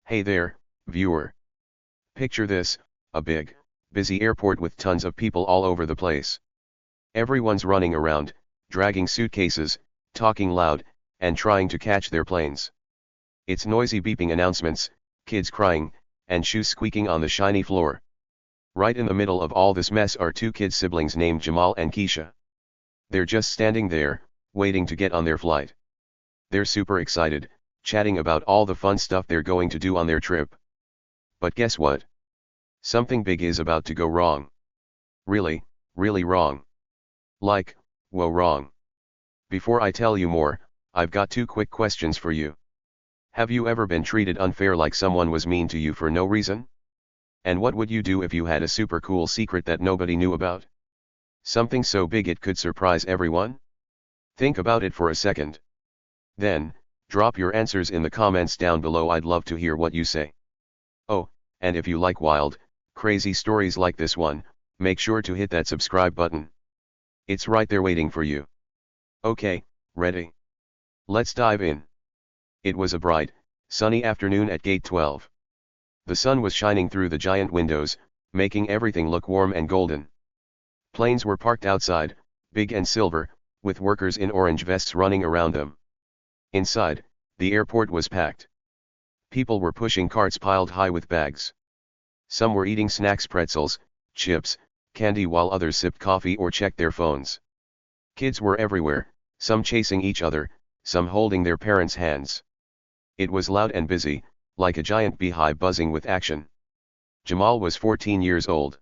Hey there, viewer. Picture this, a big, busy airport with tons of people all over the place. Everyone's running around, dragging suitcases, talking loud, and trying to catch their planes. It's noisy beeping announcements, kids crying, and shoes squeaking on the shiny floor. Right in the middle of all this mess are two kid siblings named Jamal and Keisha. They're just standing there, waiting to get on their flight. They're super excited, chatting about all the fun stuff they're going to do on their trip. But guess what? Something big is about to go wrong. Really, really wrong. Like, whoa, wrong. Before I tell you more, I've got two quick questions for you. Have you ever been treated unfair, like someone was mean to you for no reason? And what would you do if you had a super cool secret that nobody knew about? Something so big it could surprise everyone? Think about it for a second. Then, drop your answers in the comments down below. I'd love to hear what you say. Oh, and if you like wild, crazy stories like this one, make sure to hit that subscribe button. It's right there waiting for you. Okay, ready? Let's dive in. It was a bright, sunny afternoon at Gate 12. The sun was shining through the giant windows, making everything look warm and golden. Planes were parked outside, big and silver, with workers in orange vests running around them. Inside, the airport was packed. People were pushing carts piled high with bags. Some were eating snacks, pretzels, chips, candy, while others sipped coffee or checked their phones. Kids were everywhere, some chasing each other, some holding their parents' hands. It was loud and busy, like a giant beehive buzzing with action. Jamal was 14 years old.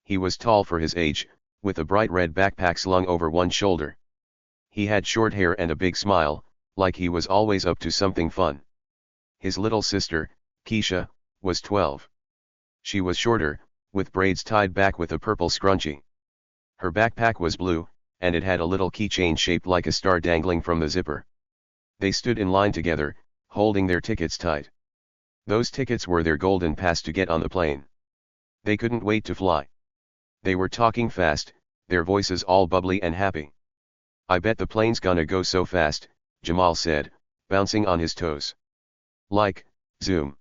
He was tall for his age, with a bright red backpack slung over one shoulder. He had short hair and a big smile, like he was always up to something fun. His little sister, Keisha, was 12. She was shorter, with braids tied back with a purple scrunchie. Her backpack was blue, and it had a little keychain shaped like a star dangling from the zipper. They stood in line together, holding their tickets tight. Those tickets were their golden pass to get on the plane. They couldn't wait to fly. They were talking fast, their voices all bubbly and happy. I bet the plane's gonna go so fast, Jamal said, bouncing on his toes. Like, zoom.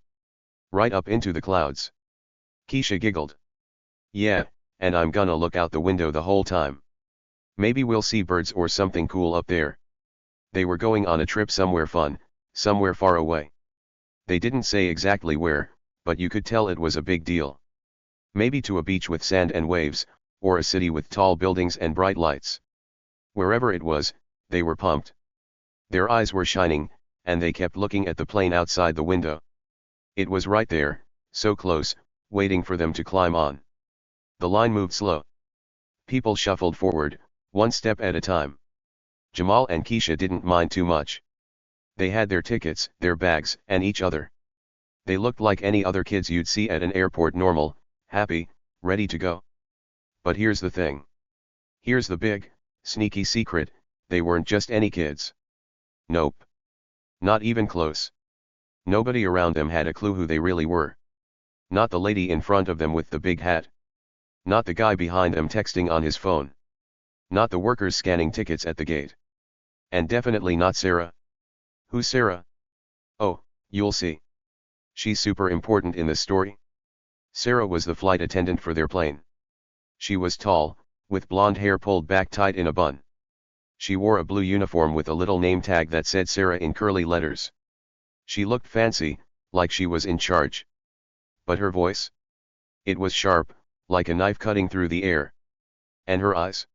Right up into the clouds. Keisha giggled. Yeah, and I'm gonna look out the window the whole time. Maybe we'll see birds or something cool up there. They were going on a trip somewhere fun, somewhere far away. They didn't say exactly where, but you could tell it was a big deal. Maybe to a beach with sand and waves, or a city with tall buildings and bright lights. Wherever it was, they were pumped. Their eyes were shining, and they kept looking at the plane outside the window. It was right there, so close, waiting for them to climb on. The line moved slow. People shuffled forward, one step at a time. Jamal and Keisha didn't mind too much. They had their tickets, their bags, and each other. They looked like any other kids you'd see at an airport, normal, happy, ready to go. But here's the thing. Here's the big, sneaky secret: they weren't just any kids. Nope. Not even close. Nobody around them had a clue who they really were. Not the lady in front of them with the big hat. Not the guy behind them texting on his phone. Not the workers scanning tickets at the gate. And definitely not Sarah. Who's Sarah? Oh, you'll see. She's super important in this story. Sarah was the flight attendant for their plane. She was tall, with blonde hair pulled back tight in a bun. She wore a blue uniform with a little name tag that said Sarah in curly letters. She looked fancy, like she was in charge. But her voice? It was sharp, like a knife cutting through the air. And her eyes?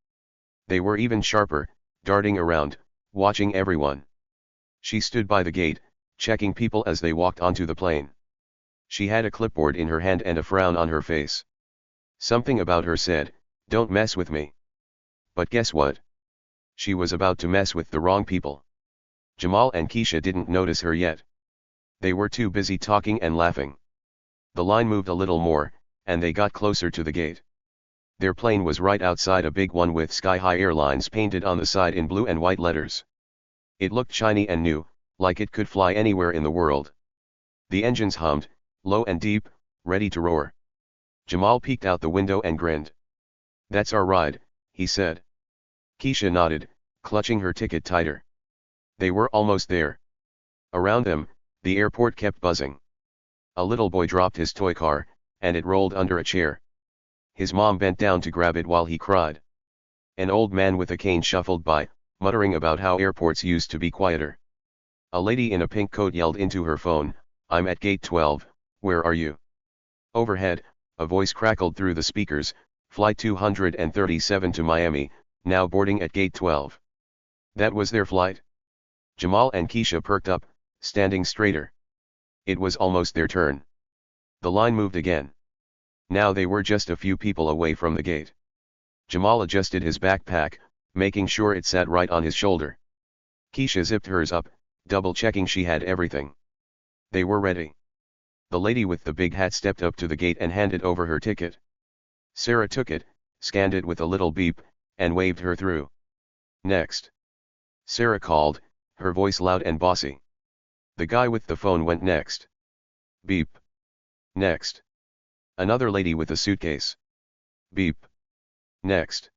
They were even sharper, darting around, watching everyone. She stood by the gate, checking people as they walked onto the plane. She had a clipboard in her hand and a frown on her face. Something about her said, "Don't mess with me." But guess what? She was about to mess with the wrong people. Jamal and Keisha didn't notice her yet. They were too busy talking and laughing. The line moved a little more, and they got closer to the gate. Their plane was right outside a big one with sky-high Airlines painted on the side in blue and white letters. It looked shiny and new, like it could fly anywhere in the world. The engines hummed, low and deep, ready to roar. Jamal peeked out the window and grinned. "That's our ride," he said. Keisha nodded, clutching her ticket tighter. They were almost there. Around them, the airport kept buzzing. A little boy dropped his toy car, and it rolled under a chair. His mom bent down to grab it while he cried. An old man with a cane shuffled by, muttering about how airports used to be quieter. A lady in a pink coat yelled into her phone, "I'm at gate 12, where are you?" Overhead, a voice crackled through the speakers, "Flight 237 to Miami, now boarding at gate 12. That was their flight? Jamal and Keisha perked up, standing straighter. It was almost their turn. The line moved again. Now they were just a few people away from the gate. Jamal adjusted his backpack, making sure it sat right on his shoulder. Keisha zipped hers up, double-checking she had everything. They were ready. The lady with the big hat stepped up to the gate and handed over her ticket. Sarah took it, scanned it with a little beep, and waved her through. "Next." Sarah called, her voice loud and bossy. The guy with the phone went next. Beep. Next. Another lady with a suitcase. Beep. Next.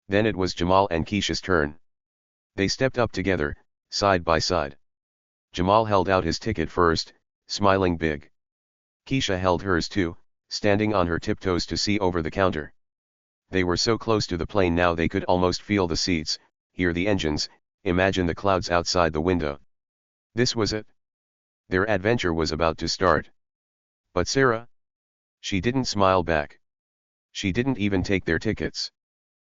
Then it was Jamal and Keisha's turn. They stepped up together, side by side. Jamal held out his ticket first, smiling big. Keisha held hers too, standing on her tiptoes to see over the counter. They were so close to the plane now they could almost feel the seats, hear the engines, imagine the clouds outside the window. This was it. Their adventure was about to start. But Sarah? She didn't smile back. She didn't even take their tickets.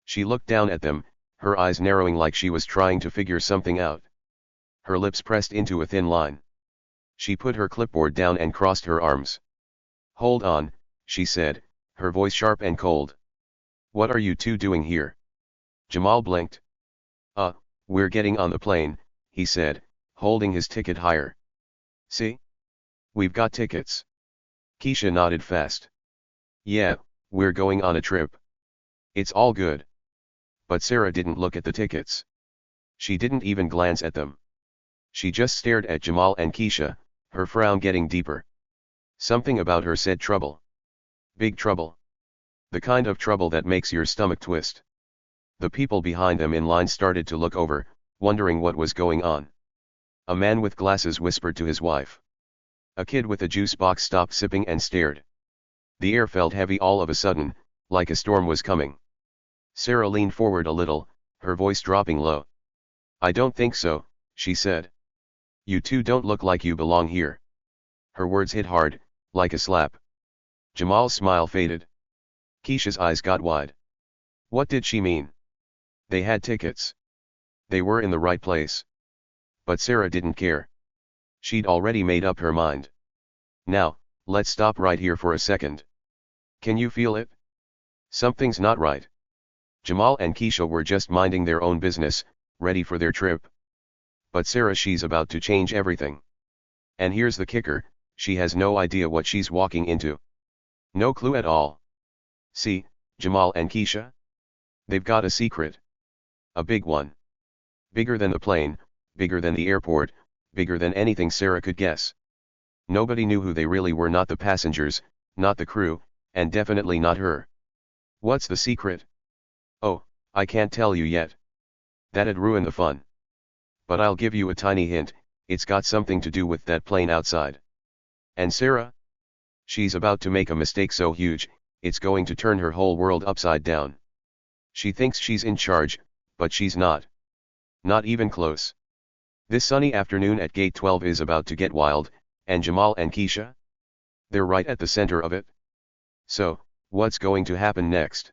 She looked down at them, her eyes narrowing like she was trying to figure something out. Her lips pressed into a thin line. She put her clipboard down and crossed her arms. "Hold on," she said, her voice sharp and cold. "What are you two doing here?" Jamal blinked. We're getting on the plane," he said, holding his ticket higher. "See? We've got tickets." Keisha nodded fast. "Yeah, we're going on a trip. It's all good." But Sarah didn't look at the tickets. She didn't even glance at them. She just stared at Jamal and Keisha, her frown getting deeper. Something about her said trouble. Big trouble. The kind of trouble that makes your stomach twist. The people behind them in line started to look over, wondering what was going on. A man with glasses whispered to his wife. A kid with a juice box stopped sipping and stared. The air felt heavy all of a sudden, like a storm was coming. Sarah leaned forward a little, her voice dropping low. "I don't think so," she said. "You two don't look like you belong here." Her words hit hard, like a slap. Jamal's smile faded. Keisha's eyes got wide. What did she mean? They had tickets. They were in the right place. But Sarah didn't care. She'd already made up her mind. "Now, let's stop right here for a second. Can you feel it? Something's not right." Jamal and Keisha were just minding their own business, ready for their trip. But Sarah, she's about to change everything. And here's the kicker, she has no idea what she's walking into. No clue at all. See, Jamal and Keisha? They've got a secret. A big one. Bigger than the plane, bigger than the airport, bigger than anything Sarah could guess. Nobody knew who they really were, not the passengers, not the crew, and definitely not her. What's the secret? Oh, I can't tell you yet. That'd ruin the fun. But I'll give you a tiny hint, it's got something to do with that plane outside. And Sarah? She's about to make a mistake so huge, it's going to turn her whole world upside down. She thinks she's in charge, but she's not. Not even close. This sunny afternoon at gate 12 is about to get wild, and Jamal and Keisha? They're right at the center of it. So, what's going to happen next?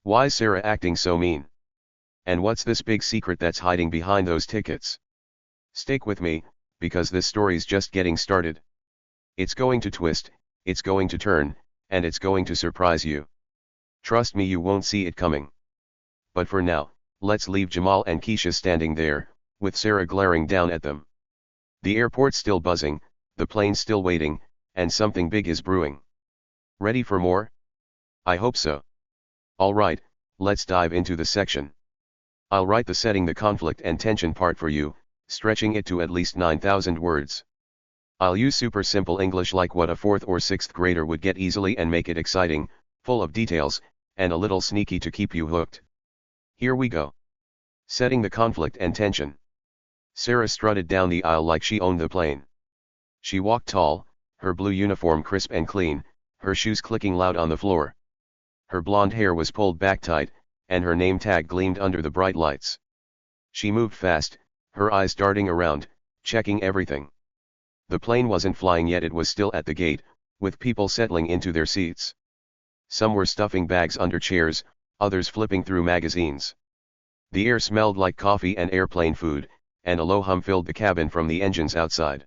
Why's Sarah acting so mean? And what's this big secret that's hiding behind those tickets? Stick with me, because this story's just getting started. It's going to twist, it's going to turn, and it's going to surprise you. Trust me, you won't see it coming. But for now, let's leave Jamal and Keisha standing there, with Sarah glaring down at them. The airport's still buzzing, the plane's still waiting, and something big is brewing. Ready for more? I hope so. Alright, let's dive into the section. I'll write the setting, the conflict and tension part for you, stretching it to at least 9,000 words. I'll use super simple English like what a 4th or 6th grader would get easily and make it exciting, full of details, and a little sneaky to keep you hooked. Here we go. Setting the conflict and tension. Sarah strutted down the aisle like she owned the plane. She walked tall, her blue uniform crisp and clean, her shoes clicking loud on the floor. Her blonde hair was pulled back tight, and her name tag gleamed under the bright lights. She moved fast, her eyes darting around, checking everything. The plane wasn't flying yet, it was still at the gate, with people settling into their seats. Some were stuffing bags under chairs, others flipping through magazines. The air smelled like coffee and airplane food, and a low hum filled the cabin from the engines outside.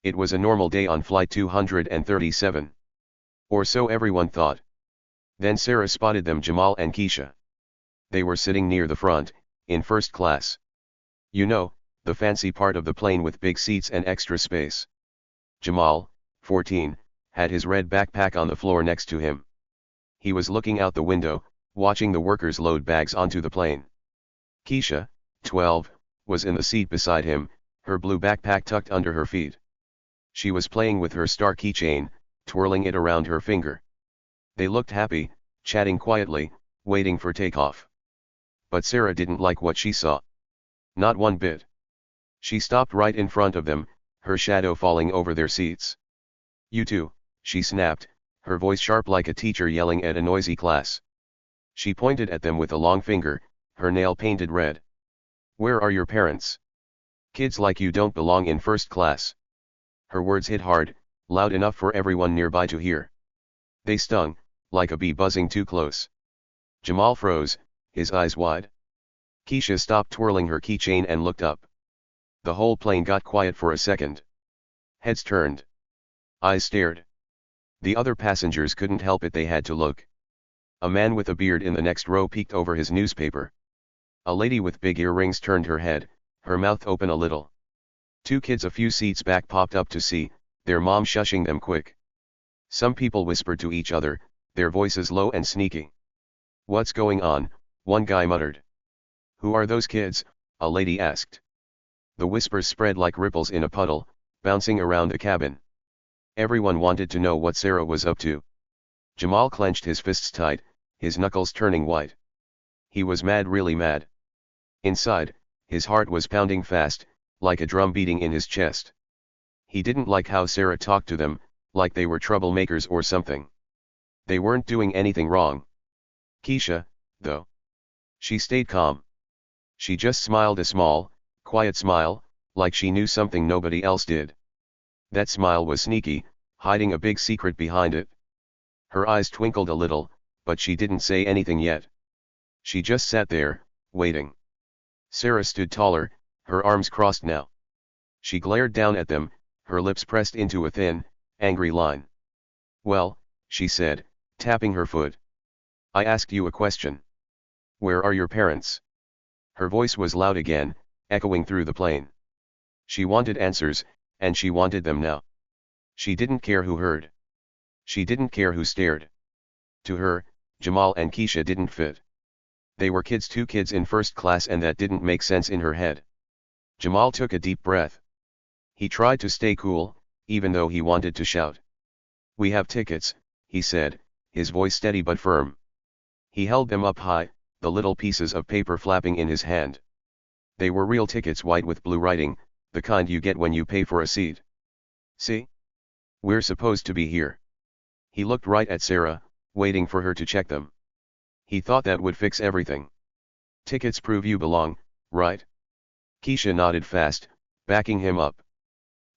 It was a normal day on Flight 237. Or so everyone thought. Then Sarah spotted them, Jamal and Keisha. They were sitting near the front, in first class. You know, the fancy part of the plane with big seats and extra space. Jamal, 14, had his red backpack on the floor next to him. He was looking out the window, watching the workers load bags onto the plane. Keisha, 12, was in the seat beside him, her blue backpack tucked under her feet. She was playing with her star keychain, twirling it around her finger. They looked happy, chatting quietly, waiting for takeoff. But Sarah didn't like what she saw. Not one bit. She stopped right in front of them, her shadow falling over their seats. You two, she snapped, her voice sharp like a teacher yelling at a noisy class. She pointed at them with a long finger, her nail painted red. Where are your parents? Kids like you don't belong in first class. Her words hit hard, loud enough for everyone nearby to hear. They stung, like a bee buzzing too close. Jamal froze, his eyes wide. Keisha stopped twirling her keychain and looked up. The whole plane got quiet for a second. Heads turned. Eyes stared. The other passengers couldn't help it, they had to look. A man with a beard in the next row peeked over his newspaper. A lady with big earrings turned her head, her mouth open a little. Two kids a few seats back popped up to see, their mom shushing them quick. Some people whispered to each other, their voices low and sneaky. What's going on? One guy muttered. Who are those kids? A lady asked. The whispers spread like ripples in a puddle, bouncing around the cabin. Everyone wanted to know what Sarah was up to. Jamal clenched his fists tight, his knuckles turning white. He was mad, really mad. Inside, his heart was pounding fast, like a drum beating in his chest. He didn't like how Sarah talked to them, like they were troublemakers or something. They weren't doing anything wrong. Keisha, though. She stayed calm. She just smiled, a small, quiet smile, like she knew something nobody else did. That smile was sneaky, hiding a big secret behind it. Her eyes twinkled a little, but she didn't say anything yet. She just sat there, waiting. Sarah stood taller, her arms crossed now. She glared down at them, her lips pressed into a thin, angry line. Well, she said, tapping her foot. I asked you a question. Where are your parents? Her voice was loud again, echoing through the plane. She wanted answers, and she wanted them now. She didn't care who heard. She didn't care who stared. To her, Jamal and Keisha didn't fit. They were kids, two kids in first class, and that didn't make sense in her head. Jamal took a deep breath. He tried to stay cool, even though he wanted to shout. We have tickets, he said, his voice steady but firm. He held them up high, the little pieces of paper flapping in his hand. They were real tickets, white with blue writing, the kind you get when you pay for a seat. See? We're supposed to be here. He looked right at Sarah, waiting for her to check them. He thought that would fix everything. Tickets prove you belong, right? Keisha nodded fast, backing him up.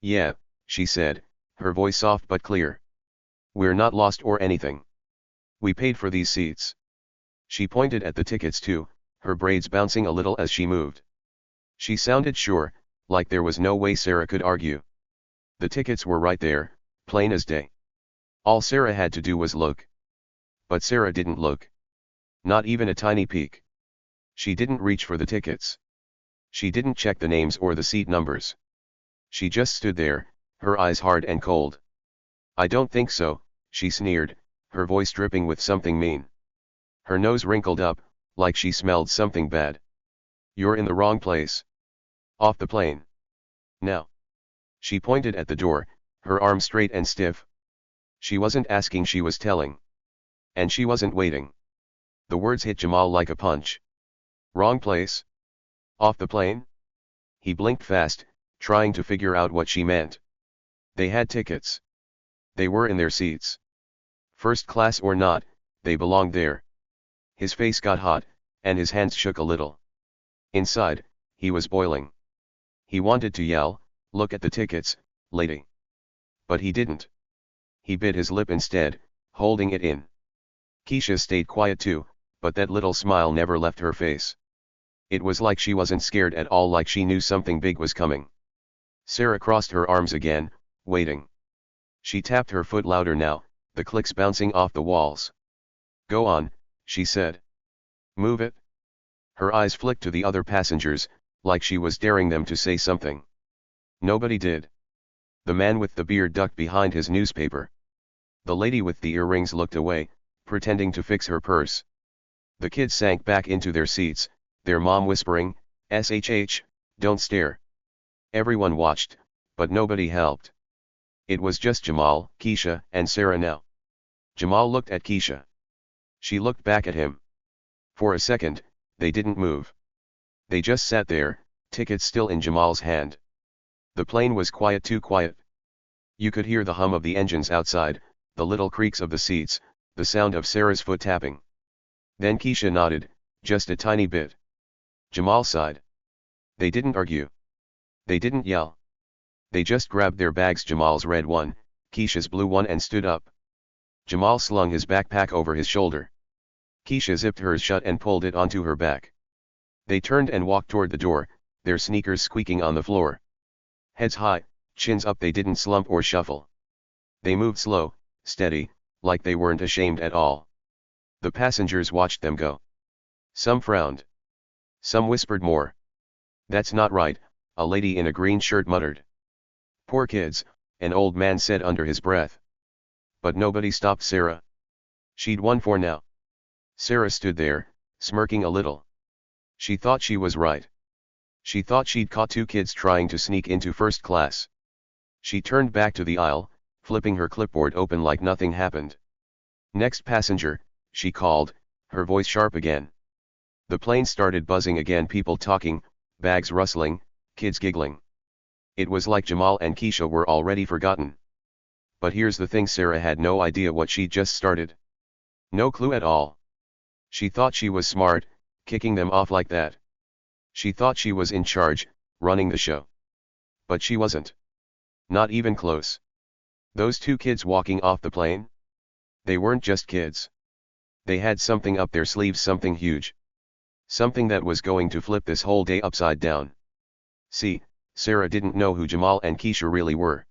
Yeah, she said, her voice soft but clear. We're not lost or anything. We paid for these seats. She pointed at the tickets too, her braids bouncing a little as she moved. She sounded sure, like there was no way Sarah could argue. The tickets were right there, plain as day. All Sarah had to do was look. But Sarah didn't look. Not even a tiny peek. She didn't reach for the tickets. She didn't check the names or the seat numbers. She just stood there, her eyes hard and cold. I don't think so, she sneered, her voice dripping with something mean. Her nose wrinkled up, like she smelled something bad. You're in the wrong place. Off the plane. Now. She pointed at the door, her arm straight and stiff. She wasn't asking, she was telling. And she wasn't waiting. The words hit Jamal like a punch. Wrong place? Off the plane? He blinked fast, trying to figure out what she meant. They had tickets. They were in their seats. First class or not, they belonged there. His face got hot, and his hands shook a little. Inside, he was boiling. He wanted to yell, "Look at the tickets, lady." But he didn't. He bit his lip instead, holding it in. Keisha stayed quiet too, but that little smile never left her face. It was like she wasn't scared at all, like she knew something big was coming. Sarah crossed her arms again, waiting. She tapped her foot louder now, the clicks bouncing off the walls. "Go on," she said. "Move it." Her eyes flicked to the other passengers, like she was daring them to say something. Nobody did. The man with the beard ducked behind his newspaper. The lady with the earrings looked away, pretending to fix her purse. The kids sank back into their seats, their mom whispering, "SHH, don't stare." Everyone watched, but nobody helped. It was just Jamal, Keisha, and Sarah now. Jamal looked at Keisha. She looked back at him. For a second, they didn't move. They just sat there, tickets still in Jamal's hand. The plane was quiet, too quiet. You could hear the hum of the engines outside, the little creaks of the seats, the sound of Sarah's foot tapping. Then Keisha nodded, just a tiny bit. Jamal sighed. They didn't argue. They didn't yell. They just grabbed their bags, Jamal's red one, Keisha's blue one, and stood up. Jamal slung his backpack over his shoulder. Keisha zipped hers shut and pulled it onto her back. They turned and walked toward the door, their sneakers squeaking on the floor. Heads high, chins up, they didn't slump or shuffle. They moved slow, steady, like they weren't ashamed at all. The passengers watched them go. Some frowned. Some whispered more. "That's not right," a lady in a green shirt muttered. "Poor kids," an old man said under his breath. But nobody stopped Sarah. She'd won for now. Sarah stood there, smirking a little. She thought she was right. She thought she'd caught two kids trying to sneak into first class. She turned back to the aisle, flipping her clipboard open like nothing happened. "Next passenger," she called, her voice sharp again. The plane started buzzing again, people talking, bags rustling, kids giggling. It was like Jamal and Keisha were already forgotten. But here's the thing, Sarah had no idea what she'd just started. No clue at all. She thought she was smart, kicking them off like that. She thought she was in charge, running the show. But she wasn't. Not even close. Those two kids walking off the plane? They weren't just kids. They had something up their sleeves, something huge. Something that was going to flip this whole day upside down. See, Sarah didn't know who Jamal and Keisha really were.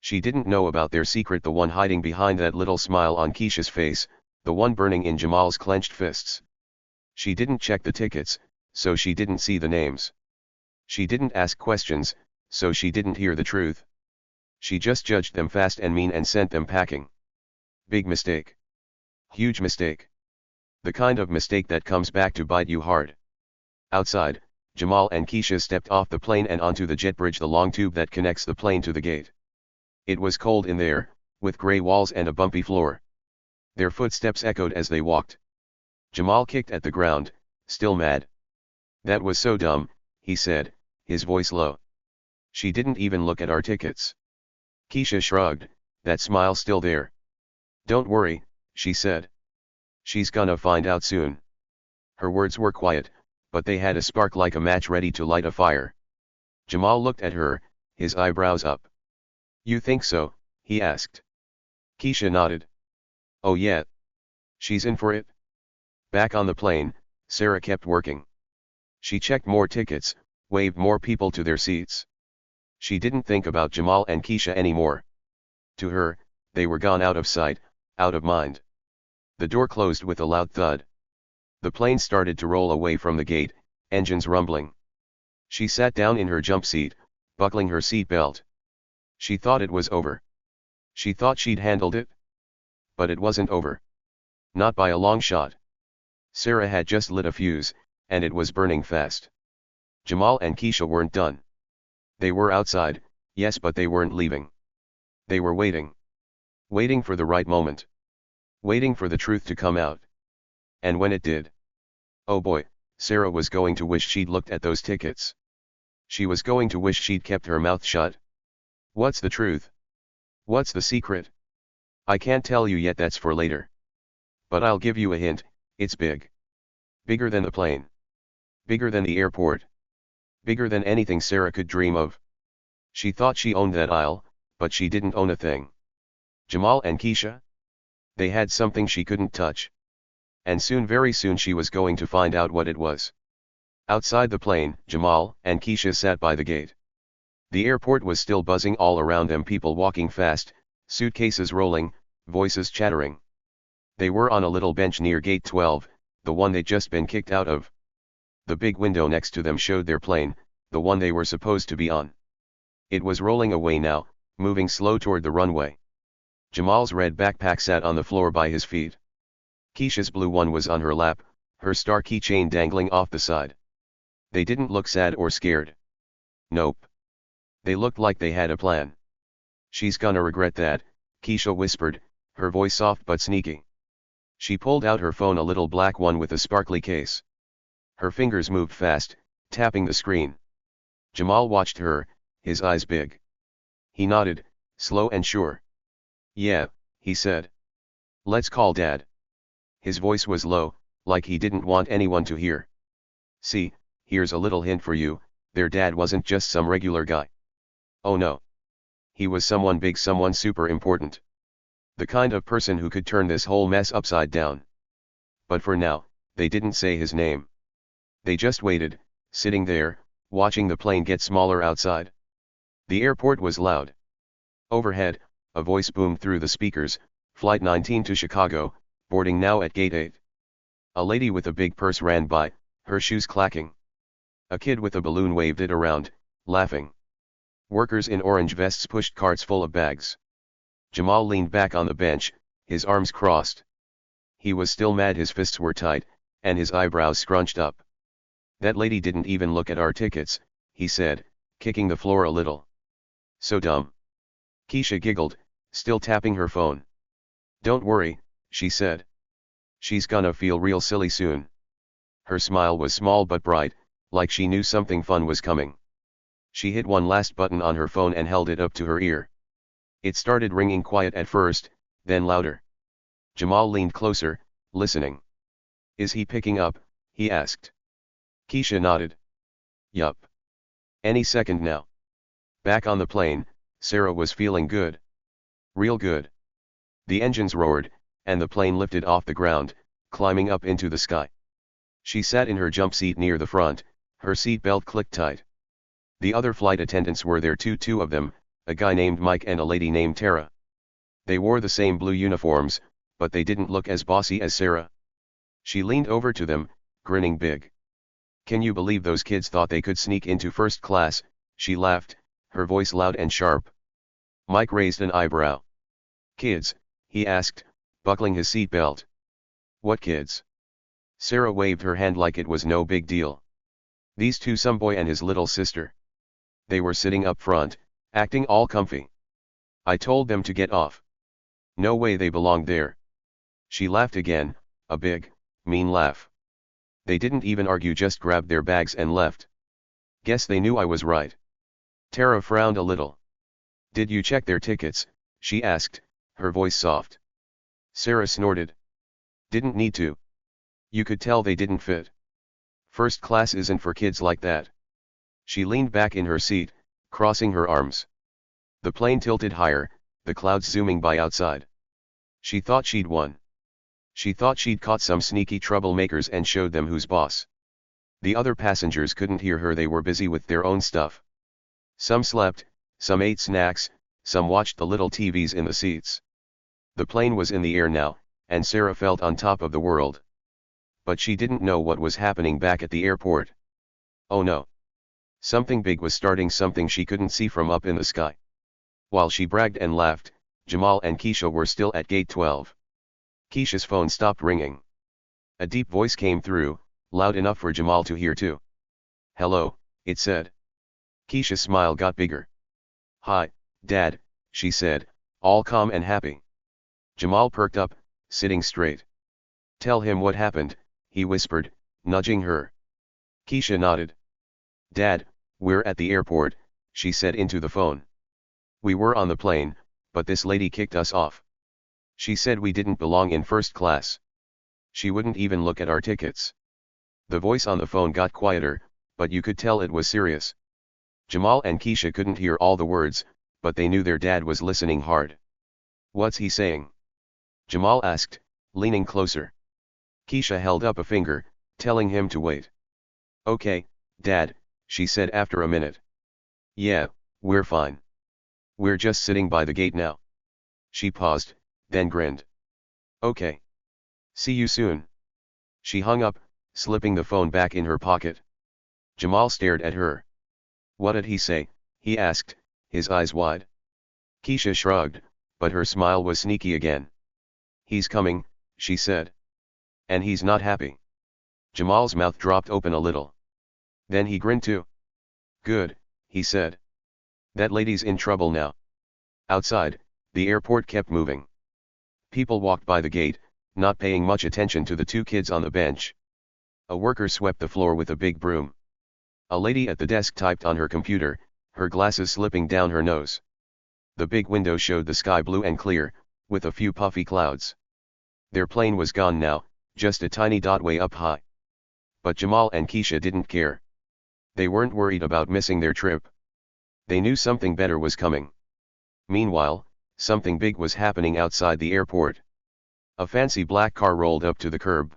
She didn't know about their secret, the one hiding behind that little smile on Keisha's face, the one burning in Jamal's clenched fists. She didn't check the tickets, so she didn't see the names. She didn't ask questions, so she didn't hear the truth. She just judged them fast and mean and sent them packing. Big mistake. Huge mistake. The kind of mistake that comes back to bite you hard. Outside, Jamal and Keisha stepped off the plane and onto the jet bridge, the long tube that connects the plane to the gate. It was cold in there, with gray walls and a bumpy floor. Their footsteps echoed as they walked. Jamal kicked at the ground, still mad. "That was so dumb," he said, his voice low. "She didn't even look at our tickets." Keisha shrugged, that smile still there. "Don't worry," she said. "She's gonna find out soon." Her words were quiet, but they had a spark like a match ready to light a fire. Jamal looked at her, his eyebrows up. "You think so?" he asked. Keisha nodded. "Oh yeah. She's in for it." Back on the plane, Sarah kept working. She checked more tickets, waved more people to their seats. She didn't think about Jamal and Keisha anymore. To her, they were gone, out of sight, out of mind. The door closed with a loud thud. The plane started to roll away from the gate, engines rumbling. She sat down in her jump seat, buckling her seat belt. She thought it was over. She thought she'd handled it. But it wasn't over. Not by a long shot. Sarah had just lit a fuse, and it was burning fast. Jamal and Keisha weren't done. They were outside, yes, but they weren't leaving. They were waiting. Waiting for the right moment. Waiting for the truth to come out. And when it did, oh boy, Sarah was going to wish she'd looked at those tickets. She was going to wish she'd kept her mouth shut. What's the truth? What's the secret? I can't tell you yet, that's for later. But I'll give you a hint, it's big. Bigger than the plane. Bigger than the airport. Bigger than anything Sarah could dream of. She thought she owned that aisle, but she didn't own a thing. Jamal and Keisha? They had something she couldn't touch. And soon, very soon, she was going to find out what it was. Outside the plane, Jamal and Keisha sat by the gate. The airport was still buzzing all around them, people walking fast, suitcases rolling, voices chattering. They were on a little bench near gate 12, the one they'd just been kicked out of. The big window next to them showed their plane, the one they were supposed to be on. It was rolling away now, moving slow toward the runway. Jamal's red backpack sat on the floor by his feet. Keisha's blue one was on her lap, her star keychain dangling off the side. They didn't look sad or scared. Nope. They looked like they had a plan. She's gonna regret that, Keisha whispered, her voice soft but sneaky. She pulled out her phone, a little black one with a sparkly case. Her fingers moved fast, tapping the screen. Jamal watched her, his eyes big. He nodded, slow and sure. Yeah, he said. Let's call Dad. His voice was low, like he didn't want anyone to hear. See, here's a little hint for you, their dad wasn't just some regular guy. Oh no. He was someone big, someone super important. The kind of person who could turn this whole mess upside down. But for now, they didn't say his name. They just waited, sitting there, watching the plane get smaller outside. The airport was loud. Overhead, a voice boomed through the speakers, Flight 19 to Chicago, boarding now at Gate 8. A lady with a big purse ran by, her shoes clacking. A kid with a balloon waved it around, laughing. Workers in orange vests pushed carts full of bags. Jamal leaned back on the bench, his arms crossed. He was still mad, his fists were tight, and his eyebrows scrunched up. That lady didn't even look at our tickets, he said, kicking the floor a little. So dumb. Keisha giggled, still tapping her phone. Don't worry, she said. She's gonna feel real silly soon. Her smile was small but bright, like she knew something fun was coming. She hit one last button on her phone and held it up to her ear. It started ringing, quiet at first, then louder. Jamal leaned closer, listening. Is he picking up? He asked. Keisha nodded. Yup. Any second now. Back on the plane, Sarah was feeling good. Real good. The engines roared, and the plane lifted off the ground, climbing up into the sky. She sat in her jump seat near the front, her seat belt clicked tight. The other flight attendants were there too, two of them, a guy named Mike and a lady named Tara. They wore the same blue uniforms, but they didn't look as bossy as Sarah. She leaned over to them, grinning big. Can you believe those kids thought they could sneak into first class? She laughed, her voice loud and sharp. Mike raised an eyebrow. Kids? He asked, buckling his seat belt. What kids? Sarah waved her hand like it was no big deal. These two, some boy and his little sister. They were sitting up front, acting all comfy. I told them to get off. No way they belonged there. She laughed again, a big, mean laugh. They didn't even argue, just grabbed their bags and left. Guess they knew I was right. Tara frowned a little. Did you check their tickets? She asked, her voice soft. Sarah snorted. Didn't need to. You could tell they didn't fit. First class isn't for kids like that. She leaned back in her seat, crossing her arms. The plane tilted higher, the clouds zooming by outside. She thought she'd won. She thought she'd caught some sneaky troublemakers and showed them who's boss. The other passengers couldn't hear her, they were busy with their own stuff. Some slept, some ate snacks, some watched the little TVs in the seats. The plane was in the air now, and Sarah felt on top of the world. But she didn't know what was happening back at the airport. Oh no. Something big was starting, something she couldn't see from up in the sky. While she bragged and laughed, Jamal and Keisha were still at gate 12. Keisha's phone stopped ringing. A deep voice came through, loud enough for Jamal to hear too. Hello, it said. Keisha's smile got bigger. Hi, Dad, she said, all calm and happy. Jamal perked up, sitting straight. Tell him what happened, he whispered, nudging her. Keisha nodded. Dad, we're at the airport, she said into the phone. We were on the plane, but this lady kicked us off. She said we didn't belong in first class. She wouldn't even look at our tickets. The voice on the phone got quieter, but you could tell it was serious. Jamal and Keisha couldn't hear all the words, but they knew their dad was listening hard. What's he saying? Jamal asked, leaning closer. Keisha held up a finger, telling him to wait. Okay, Dad, she said after a minute. Yeah, we're fine. We're just sitting by the gate now. She paused, then grinned. Okay. See you soon. She hung up, slipping the phone back in her pocket. Jamal stared at her. What did he say? He asked, his eyes wide. Keisha shrugged, but her smile was sneaky again. He's coming, she said. And he's not happy. Jamal's mouth dropped open a little. Then he grinned too. Good, he said. That lady's in trouble now. Outside, the airport kept moving. People walked by the gate, not paying much attention to the two kids on the bench. A worker swept the floor with a big broom. A lady at the desk typed on her computer, her glasses slipping down her nose. The big window showed the sky blue and clear, with a few puffy clouds. Their plane was gone now, just a tiny dot way up high. But Jamal and Keisha didn't care. They weren't worried about missing their trip. They knew something better was coming. Meanwhile, something big was happening outside the airport. A fancy black car rolled up to the curb.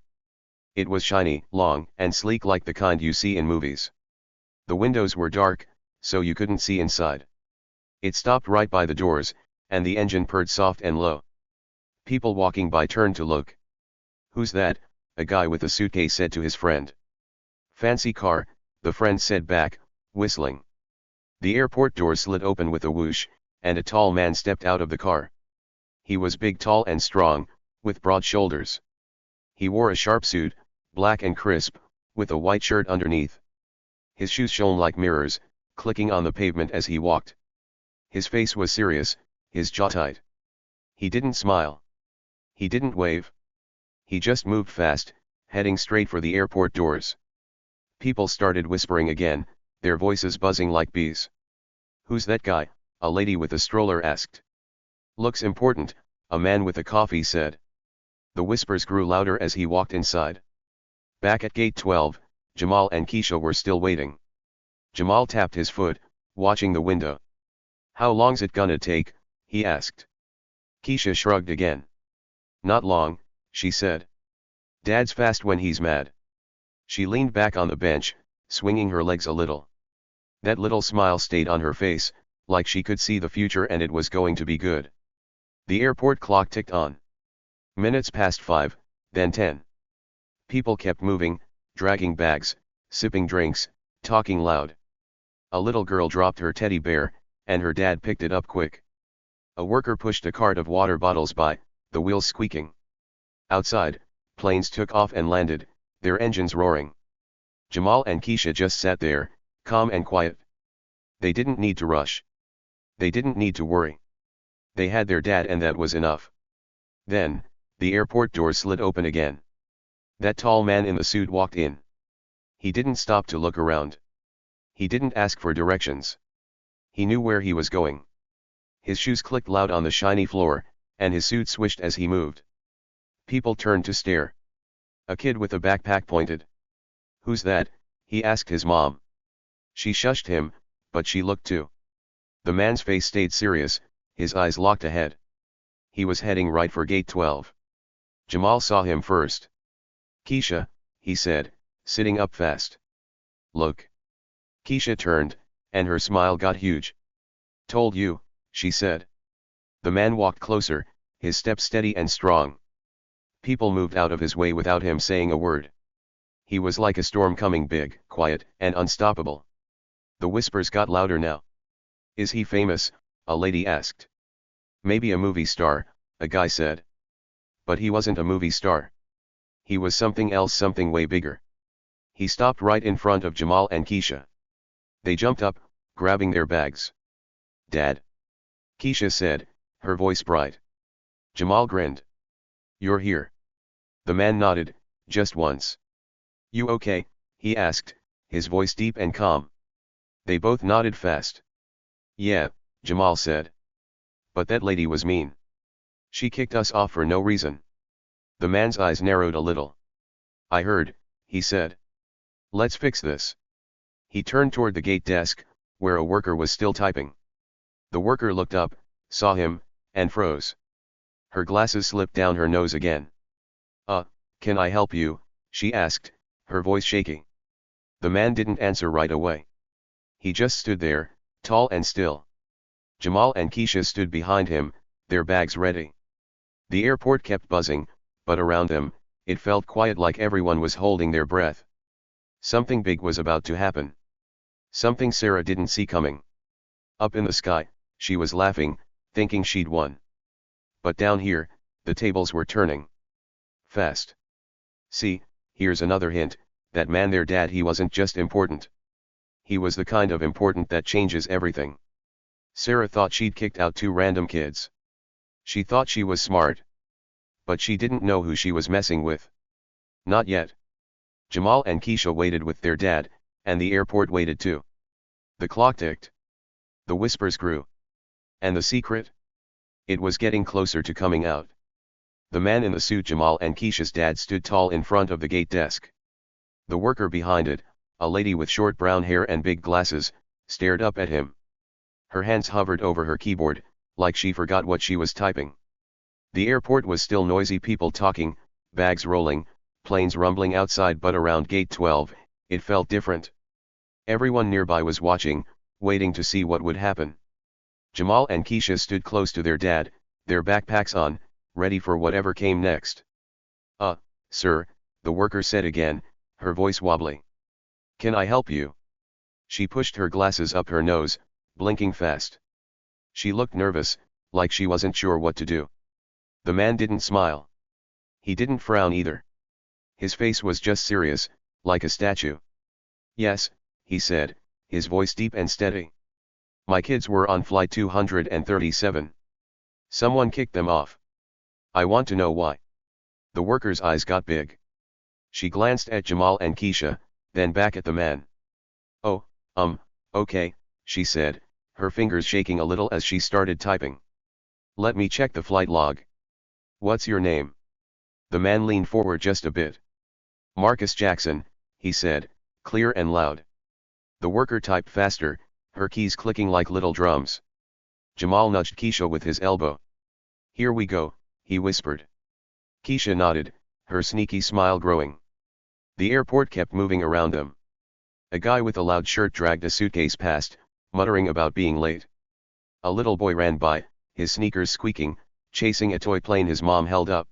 It was shiny, long, and sleek like the kind you see in movies. The windows were dark, so you couldn't see inside. It stopped right by the doors, and the engine purred soft and low. People walking by turned to look. Who's that? A guy with a suitcase said to his friend. Fancy car, the friend said back, whistling. The airport doors slid open with a whoosh, and a tall man stepped out of the car. He was big, tall and strong, with broad shoulders. He wore a sharp suit, black and crisp, with a white shirt underneath. His shoes shone like mirrors, clicking on the pavement as he walked. His face was serious, his jaw tight. He didn't smile. He didn't wave. He just moved fast, heading straight for the airport doors. People started whispering again, their voices buzzing like bees. Who's that guy? A lady with a stroller asked. Looks important, a man with a coffee said. The whispers grew louder as he walked inside. Back at gate 12, Jamal and Keisha were still waiting. Jamal tapped his foot, watching the window. How long's it gonna take? He asked. Keisha shrugged again. Not long, she said. Dad's fast when he's mad. She leaned back on the bench, swinging her legs a little. That little smile stayed on her face, like she could see the future and it was going to be good. The airport clock ticked on. Minutes passed 5, then 10. People kept moving, dragging bags, sipping drinks, talking loud. A little girl dropped her teddy bear, and her dad picked it up quick. A worker pushed a cart of water bottles by, the wheels squeaking. Outside, planes took off and landed, their engines roaring. Jamal and Keisha just sat there, calm and quiet. They didn't need to rush. They didn't need to worry. They had their dad and that was enough. Then, the airport doors slid open again. That tall man in the suit walked in. He didn't stop to look around. He didn't ask for directions. He knew where he was going. His shoes clicked loud on the shiny floor, and his suit swished as he moved. People turned to stare. A kid with a backpack pointed. Who's that? He asked his mom. She shushed him, but she looked too. The man's face stayed serious, his eyes locked ahead. He was heading right for gate 12. Jamal saw him first. Keisha, he said, sitting up fast. Look. Keisha turned, and her smile got huge. Told you, she said. The man walked closer, his step steady and strong. People moved out of his way without him saying a word. He was like a storm coming, big, quiet, and unstoppable. The whispers got louder now. Is he famous? A lady asked. Maybe a movie star, a guy said. But he wasn't a movie star. He was something else, something way bigger. He stopped right in front of Jamal and Keisha. They jumped up, grabbing their bags. Dad. Keisha said, her voice bright. Jamal grinned. You're here. The man nodded, just once. You okay? He asked, his voice deep and calm. They both nodded fast. Yeah, Jamal said. But that lady was mean. She kicked us off for no reason. The man's eyes narrowed a little. I heard, he said. Let's fix this. He turned toward the gate desk, where a worker was still typing. The worker looked up, saw him, and froze. Her glasses slipped down her nose again. Can I help you? She asked, her voice shaky. The man didn't answer right away. He just stood there, tall and still. Jamal and Keisha stood behind him, their bags ready. The airport kept buzzing, but around them, it felt quiet, like everyone was holding their breath. Something big was about to happen. Something Sarah didn't see coming. Up in the sky, she was laughing, thinking she'd won. But down here, the tables were turning. Fast. See, here's another hint, that man, their dad, he wasn't just important. He was the kind of important that changes everything. Sarah thought she'd kicked out 2 random kids. She thought she was smart. But she didn't know who she was messing with. Not yet. Jamal and Keisha waited with their dad, and the airport waited too. The clock ticked. The whispers grew. And the secret? It was getting closer to coming out. The man in the suit, Jamal and Keisha's dad, stood tall in front of the gate desk. The worker behind it, a lady with short brown hair and big glasses, stared up at him. Her hands hovered over her keyboard, like she forgot what she was typing. The airport was still noisy, people talking, bags rolling, planes rumbling outside, but around gate 12, it felt different. Everyone nearby was watching, waiting to see what would happen. Jamal and Keisha stood close to their dad, their backpacks on, ready for whatever came next. Sir, the worker said again, her voice wobbly. Can I help you? She pushed her glasses up her nose, blinking fast. She looked nervous, like she wasn't sure what to do. The man didn't smile. He didn't frown either. His face was just serious, like a statue. Yes, he said, his voice deep and steady. My kids were on flight 237. Someone kicked them off. I want to know why. The worker's eyes got big. She glanced at Jamal and Keisha, then back at the man. Oh, okay, she said, her fingers shaking a little as she started typing. Let me check the flight log. What's your name? The man leaned forward just a bit. Marcus Jackson, he said, clear and loud. The worker typed faster, her keys clicking like little drums. Jamal nudged Keisha with his elbow. Here we go, he whispered. Keisha nodded, her sneaky smile growing. The airport kept moving around them. A guy with a loud shirt dragged a suitcase past, muttering about being late. A little boy ran by, his sneakers squeaking, chasing a toy plane his mom held up.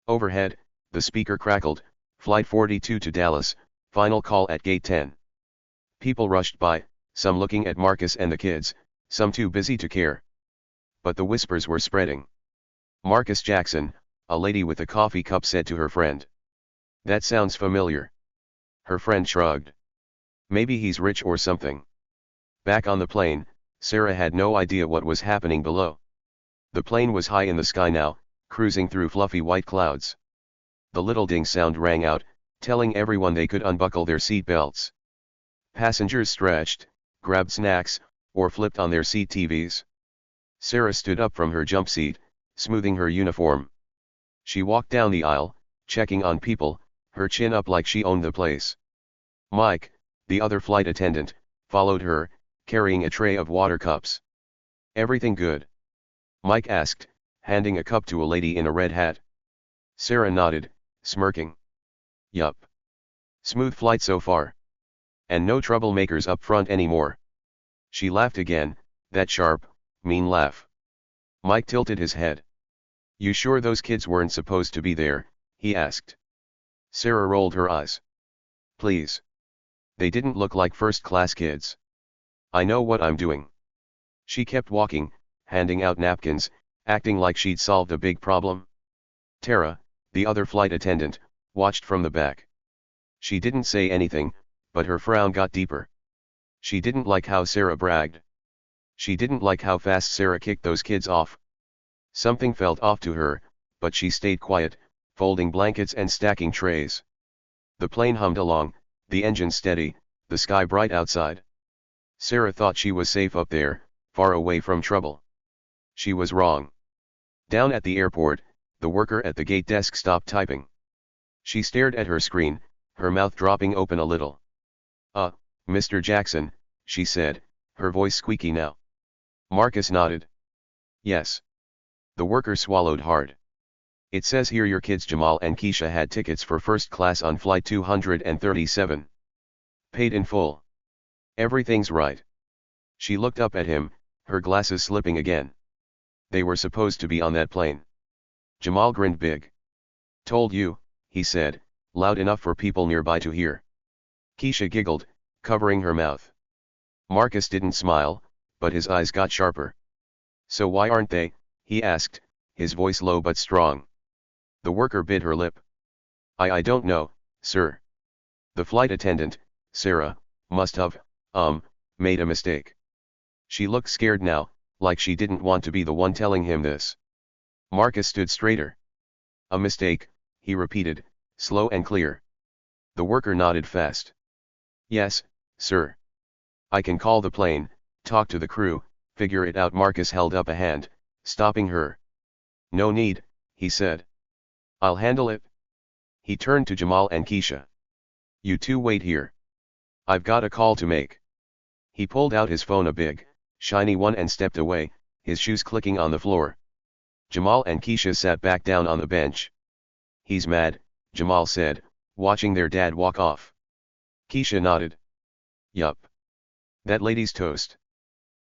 Overhead, the speaker crackled, Flight 42 to Dallas, final call at gate 10. People rushed by, some looking at Marcus and the kids, some too busy to care. But the whispers were spreading. Marcus Jackson, a lady with a coffee cup said to her friend. That sounds familiar. Her friend shrugged. Maybe he's rich or something. Back on the plane, Sarah had no idea what was happening below. The plane was high in the sky now, cruising through fluffy white clouds. The little ding sound rang out, telling everyone they could unbuckle their seat belts. Passengers stretched, grabbed snacks, or flipped on their seat TVs. Sarah stood up from her jump seat, smoothing her uniform. She walked down the aisle, checking on people, her chin up like she owned the place. Mike, the other flight attendant, followed her, carrying a tray of water cups. Everything good? Mike asked, handing a cup to a lady in a red hat. Sarah nodded, smirking. Yup. Smooth flight so far. And no troublemakers up front anymore. She laughed again, that sharp, mean laugh. Mike tilted his head. You sure those kids weren't supposed to be there? He asked. Sarah rolled her eyes. Please. They didn't look like first-class kids. I know what I'm doing. She kept walking, handing out napkins, acting like she'd solved a big problem. Tara, the other flight attendant, watched from the back. She didn't say anything, but her frown got deeper. She didn't like how Sarah bragged. She didn't like how fast Sarah kicked those kids off. Something felt off to her, but she stayed quiet, folding blankets and stacking trays. The plane hummed along, the engine steady, the sky bright outside. Sarah thought she was safe up there, far away from trouble. She was wrong. Down at the airport, the worker at the gate desk stopped typing. She stared at her screen, her mouth dropping open a little. Mr. Jackson, she said, her voice squeaky now. Marcus nodded. Yes. The worker swallowed hard. It says here your kids Jamal and Keisha had tickets for first class on flight 237. Paid in full. Everything's right. She looked up at him, her glasses slipping again. They were supposed to be on that plane. Jamal grinned big. Told you, he said, loud enough for people nearby to hear. Keisha giggled, covering her mouth. Marcus didn't smile, but his eyes got sharper. So why aren't they? He asked, his voice low but strong. The worker bit her lip. I don't know, sir. The flight attendant, Sarah, must have, made a mistake. She looked scared now, like she didn't want to be the one telling him this. Marcus stood straighter. A mistake, he repeated, slow and clear. The worker nodded fast. Yes, sir. I can call the plane, talk to the crew, figure it out. Marcus held up a hand, stopping her. No need, he said. I'll handle it. He turned to Jamal and Keisha. You two wait here. I've got a call to make. He pulled out his phone, a big, shiny one, and stepped away, his shoes clicking on the floor. Jamal and Keisha sat back down on the bench. He's mad, Jamal said, watching their dad walk off. Keisha nodded. Yup. That lady's toast.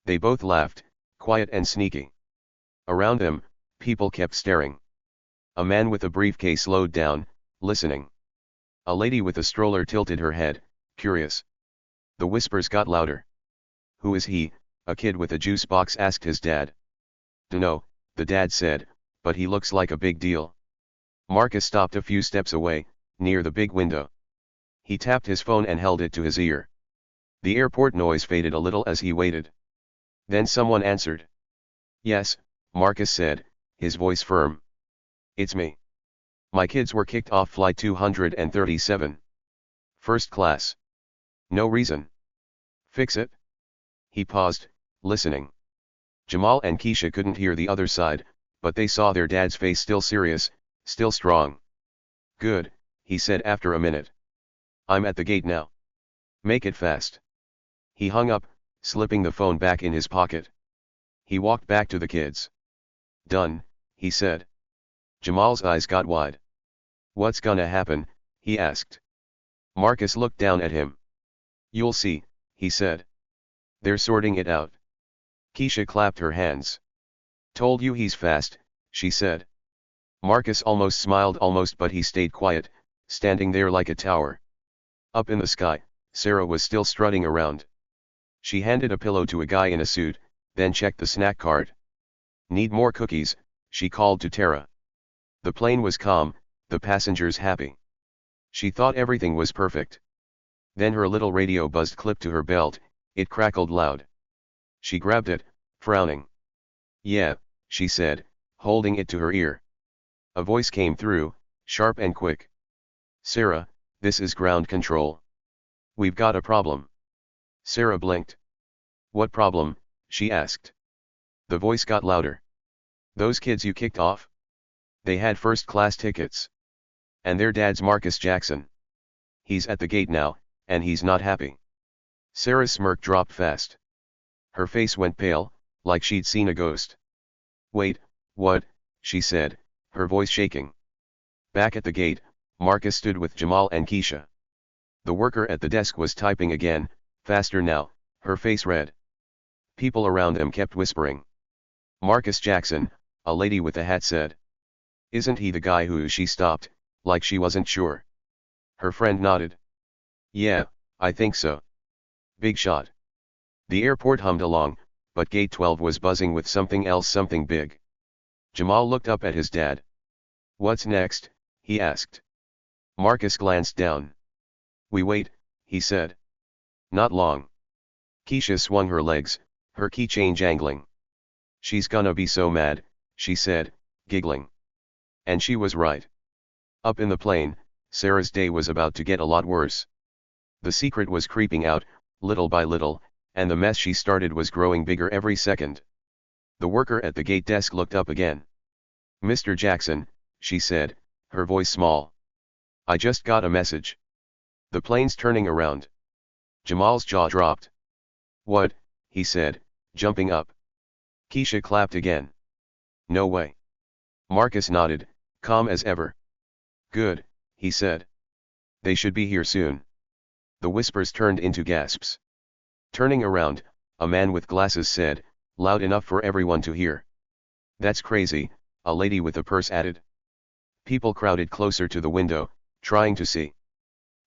They both laughed, quiet and sneaky. Around them, people kept staring. A man with a briefcase slowed down, listening. A lady with a stroller tilted her head, curious. The whispers got louder. Who is he? A kid with a juice box asked his dad. Dunno, the dad said, but he looks like a big deal. Marcus stopped a few steps away, near the big window. He tapped his phone and held it to his ear. The airport noise faded a little as he waited. Then someone answered. Yes, Marcus said, his voice firm. It's me. My kids were kicked off flight 237. First class. No reason. Fix it? He paused, listening. Jamal and Keisha couldn't hear the other side, but they saw their dad's face still serious, still strong. Good, he said after a minute. I'm at the gate now. Make it fast. He hung up, slipping the phone back in his pocket. He walked back to the kids. Done, he said. Jamal's eyes got wide. What's gonna happen? He asked. Marcus looked down at him. You'll see, he said. They're sorting it out. Keisha clapped her hands. Told you he's fast, she said. Marcus almost smiled, but he stayed quiet, standing there like a tower. Up in the sky, Sarah was still strutting around. She handed a pillow to a guy in a suit, then checked the snack cart. Need more cookies, she called to Tara. The plane was calm, the passengers happy. She thought everything was perfect. Then her little radio buzzed clipped to her belt, it crackled loud. She grabbed it, frowning. Yeah, she said, holding it to her ear. A voice came through, sharp and quick. Sarah, this is ground control. We've got a problem. Sarah blinked. What problem? She asked. The voice got louder. Those kids you kicked off? They had first-class tickets. And their dad's Marcus Jackson. He's at the gate now, and he's not happy. Sarah's smirk dropped fast. Her face went pale, like she'd seen a ghost. Wait, what? She said, her voice shaking. Back at the gate, Marcus stood with Jamal and Keisha. The worker at the desk was typing again, faster now, her face red. People around them kept whispering. Marcus Jackson, a lady with a hat said. Isn't he the guy who? She stopped, like she wasn't sure. Her friend nodded. Yeah, I think so. Big shot. The airport hummed along, but gate 12 was buzzing with something else, something big. Jamal looked up at his dad. What's next? He asked. Marcus glanced down. We wait, he said. Not long. Keisha swung her legs, her keychain jangling. She's gonna be so mad, she said, giggling. And she was right. Up in the plane, Sarah's day was about to get a lot worse. The secret was creeping out, little by little, and the mess she started was growing bigger every second. The worker at the gate desk looked up again. Mr. Jackson, she said, her voice small. I just got a message. The plane's turning around. Jamal's jaw dropped. What? He said, jumping up. Keisha clapped again. No way. Marcus nodded, calm as ever. Good, he said. They should be here soon. The whispers turned into gasps. Turning around, a man with glasses said, loud enough for everyone to hear. That's crazy, a lady with a purse added. People crowded closer to the window, trying to see.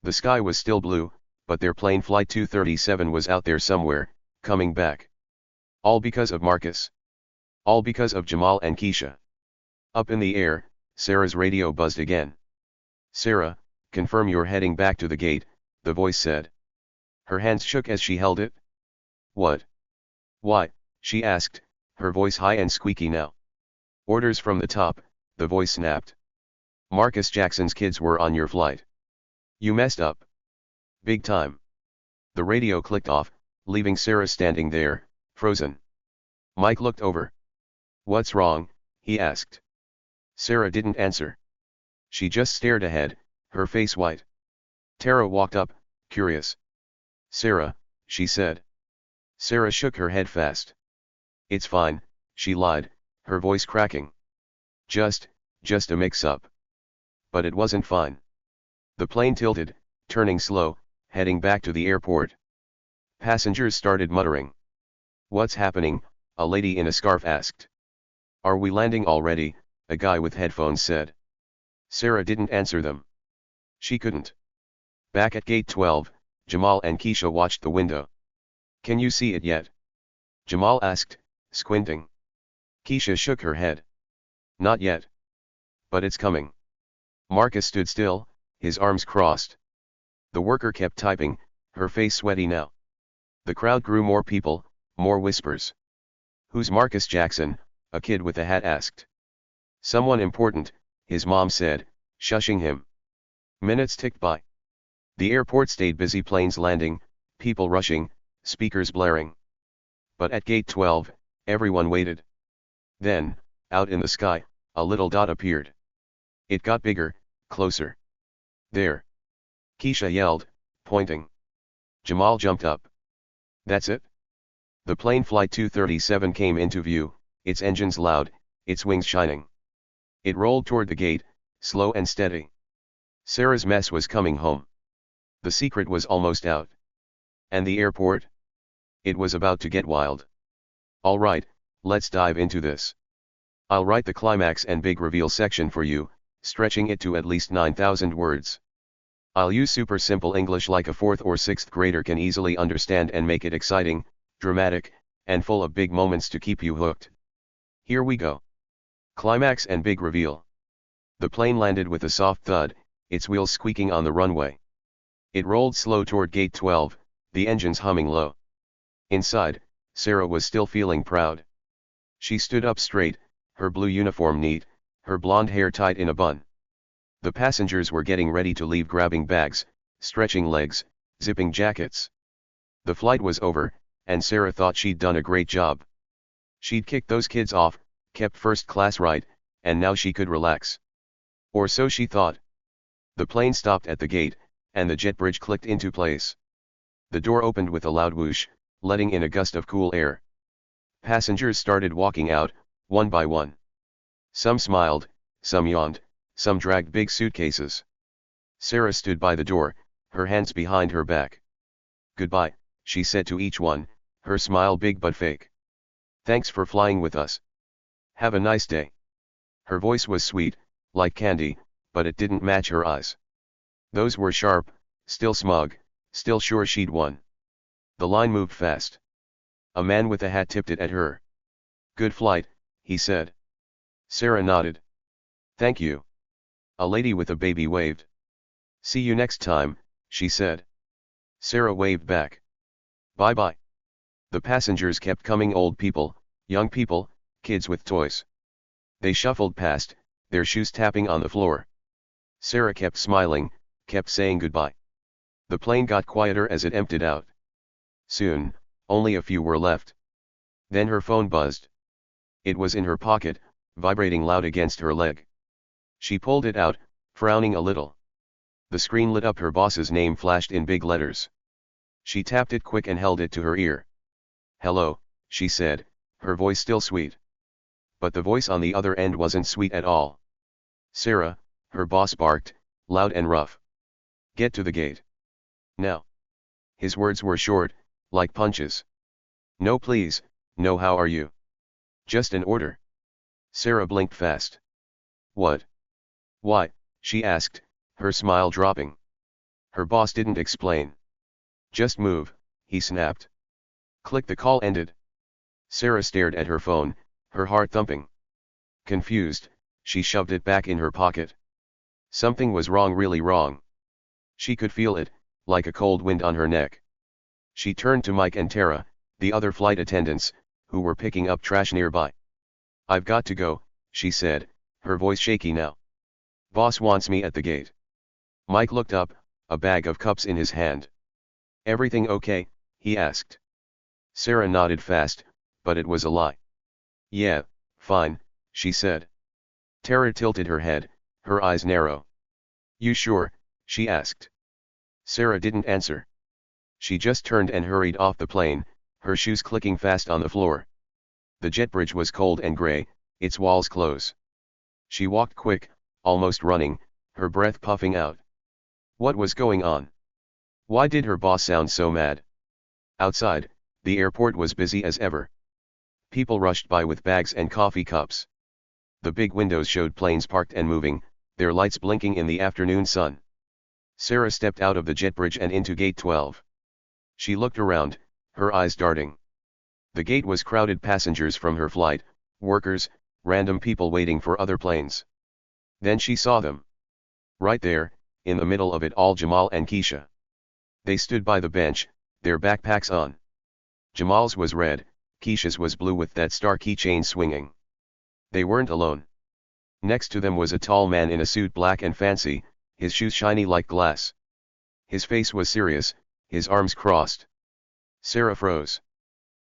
The sky was still blue, but their plane Flight 237 was out there somewhere, coming back. All because of Marcus. All because of Jamal and Keisha. Up in the air, Sarah's radio buzzed again. Sarah, confirm you're heading back to the gate, the voice said. Her hands shook as she held it. What? Why? She asked, her voice high and squeaky now. Orders from the top, the voice snapped. Marcus Jackson's kids were on your flight. You messed up. Big time. The radio clicked off, leaving Sarah standing there, frozen. Mike looked over. What's wrong? He asked. Sarah didn't answer. She just stared ahead, her face white. Tara walked up, curious. Sarah, she said. Sarah shook her head fast. It's fine, she lied, her voice cracking. Just a mix-up. But it wasn't fine. The plane tilted, turning slow, heading back to the airport. Passengers started muttering. What's happening? A lady in a scarf asked. Are we landing already? A guy with headphones said. Sarah didn't answer them. She couldn't. Back at gate 12, Jamal and Keisha watched the window. Can you see it yet? Jamal asked, squinting. Keisha shook her head. Not yet. But it's coming. Marcus stood still, his arms crossed. The worker kept typing, her face sweaty now. The crowd grew, more people, more whispers. Who's Marcus Jackson? A kid with a hat asked. Someone important, his mom said, shushing him. Minutes ticked by. The airport stayed busy, planes landing, people rushing, speakers blaring. But at gate 12, everyone waited. Then, out in the sky, a little dot appeared. It got bigger, closer. There. Keisha yelled, pointing. Jamal jumped up. That's it? The plane Flight 237 came into view, its engines loud, its wings shining. It rolled toward the gate, slow and steady. Sarah's mess was coming home. The secret was almost out. And the airport? It was about to get wild. All right, let's dive into this. I'll write the climax and big reveal section for you, stretching it to at least 9,000 words. I'll use super simple English like a 4th or 6th grader can easily understand and make it exciting, dramatic, and full of big moments to keep you hooked. Here we go. Climax and big reveal. The plane landed with a soft thud, its wheels squeaking on the runway. It rolled slow toward gate 12, the engines humming low. Inside, Sarah was still feeling proud. She stood up straight, her blue uniform neat, her blonde hair tied in a bun. The passengers were getting ready to leave, grabbing bags, stretching legs, zipping jackets. The flight was over, and Sarah thought she'd done a great job. She'd kicked those kids off, kept first class right, and now she could relax. Or so she thought. The plane stopped at the gate, and the jet bridge clicked into place. The door opened with a loud whoosh, letting in a gust of cool air. Passengers started walking out, one by one. Some smiled, some yawned, some dragged big suitcases. Sarah stood by the door, her hands behind her back. Goodbye, she said to each one, her smile big but fake. Thanks for flying with us. Have a nice day. Her voice was sweet, like candy, but it didn't match her eyes. Those were sharp, still smug, still sure she'd won. The line moved fast. A man with a hat tipped it at her. Good flight, he said. Sarah nodded. Thank you. A lady with a baby waved. See you next time, she said. Sarah waved back. Bye-bye. The passengers kept coming, old people, young people, kids with toys. They shuffled past, their shoes tapping on the floor. Sarah kept smiling, kept saying goodbye. The plane got quieter as it emptied out. Soon, only a few were left. Then her phone buzzed. It was in her pocket, vibrating loud against her leg. She pulled it out, frowning a little. The screen lit up, her boss's name flashed in big letters. She tapped it quick and held it to her ear. "Hello," she said, her voice still sweet. But the voice on the other end wasn't sweet at all. "Sarah," her boss barked, loud and rough. "Get to the gate. Now." His words were short, like punches. "No please, no how are you? Just an order." Sarah blinked fast. "What? Why?" she asked, her smile dropping. Her boss didn't explain. "Just move," he snapped. Click. The call ended. Sarah stared at her phone, her heart thumping. Confused, she shoved it back in her pocket. Something was wrong, really wrong. She could feel it, like a cold wind on her neck. She turned to Mike and Tara, the other flight attendants, who were picking up trash nearby. "I've got to go," she said, her voice shaky now. "Boss wants me at the gate." Mike looked up, a bag of cups in his hand. "Everything okay?" he asked. Sarah nodded fast, but it was a lie. "Yeah, fine," she said. Tara tilted her head, her eyes narrow. "You sure?" she asked. Sarah didn't answer. She just turned and hurried off the plane, her shoes clicking fast on the floor. The jet bridge was cold and gray, its walls close. She walked quick, almost running, her breath puffing out. What was going on? Why did her boss sound so mad? Outside, the airport was busy as ever. People rushed by with bags and coffee cups. The big windows showed planes parked and moving, their lights blinking in the afternoon sun. Sarah stepped out of the jet bridge and into Gate 12. She looked around, her eyes darting. The gate was crowded, passengers from her flight, workers, random people waiting for other planes. Then she saw them. Right there, in the middle of it all, Jamal and Keisha. They stood by the bench, their backpacks on. Jamal's was red, Keisha's was blue with that star keychain swinging. They weren't alone. Next to them was a tall man in a suit, black and fancy, his shoes shiny like glass. His face was serious, his arms crossed. Sarah froze.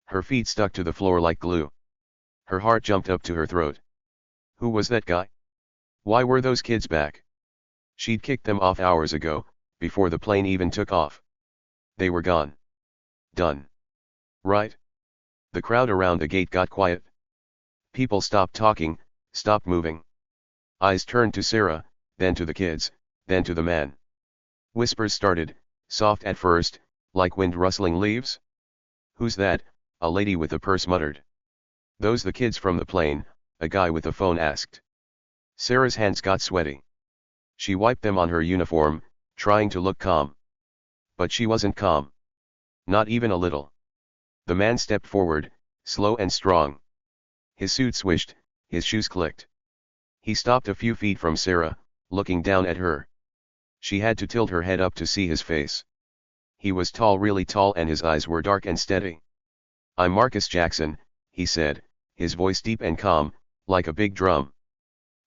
Her feet stuck to the floor like glue. Her heart jumped up to her throat. Who was that guy? Why were those kids back? She'd kicked them off hours ago, before the plane even took off. They were gone. Done. Right? The crowd around the gate got quiet. People stopped talking, stopped moving. Eyes turned to Sarah, then to the kids, then to the man. Whispers started, soft at first, like wind rustling leaves. Who's that? A lady with a purse muttered. Those the kids from the plane, a guy with a phone asked. Sarah's hands got sweaty. She wiped them on her uniform, trying to look calm. But she wasn't calm. Not even a little. The man stepped forward, slow and strong. His suit swished, his shoes clicked. He stopped a few feet from Sarah, looking down at her. She had to tilt her head up to see his face. He was tall, really tall, and his eyes were dark and steady. "I'm Marcus Jackson," he said, his voice deep and calm, like a big drum.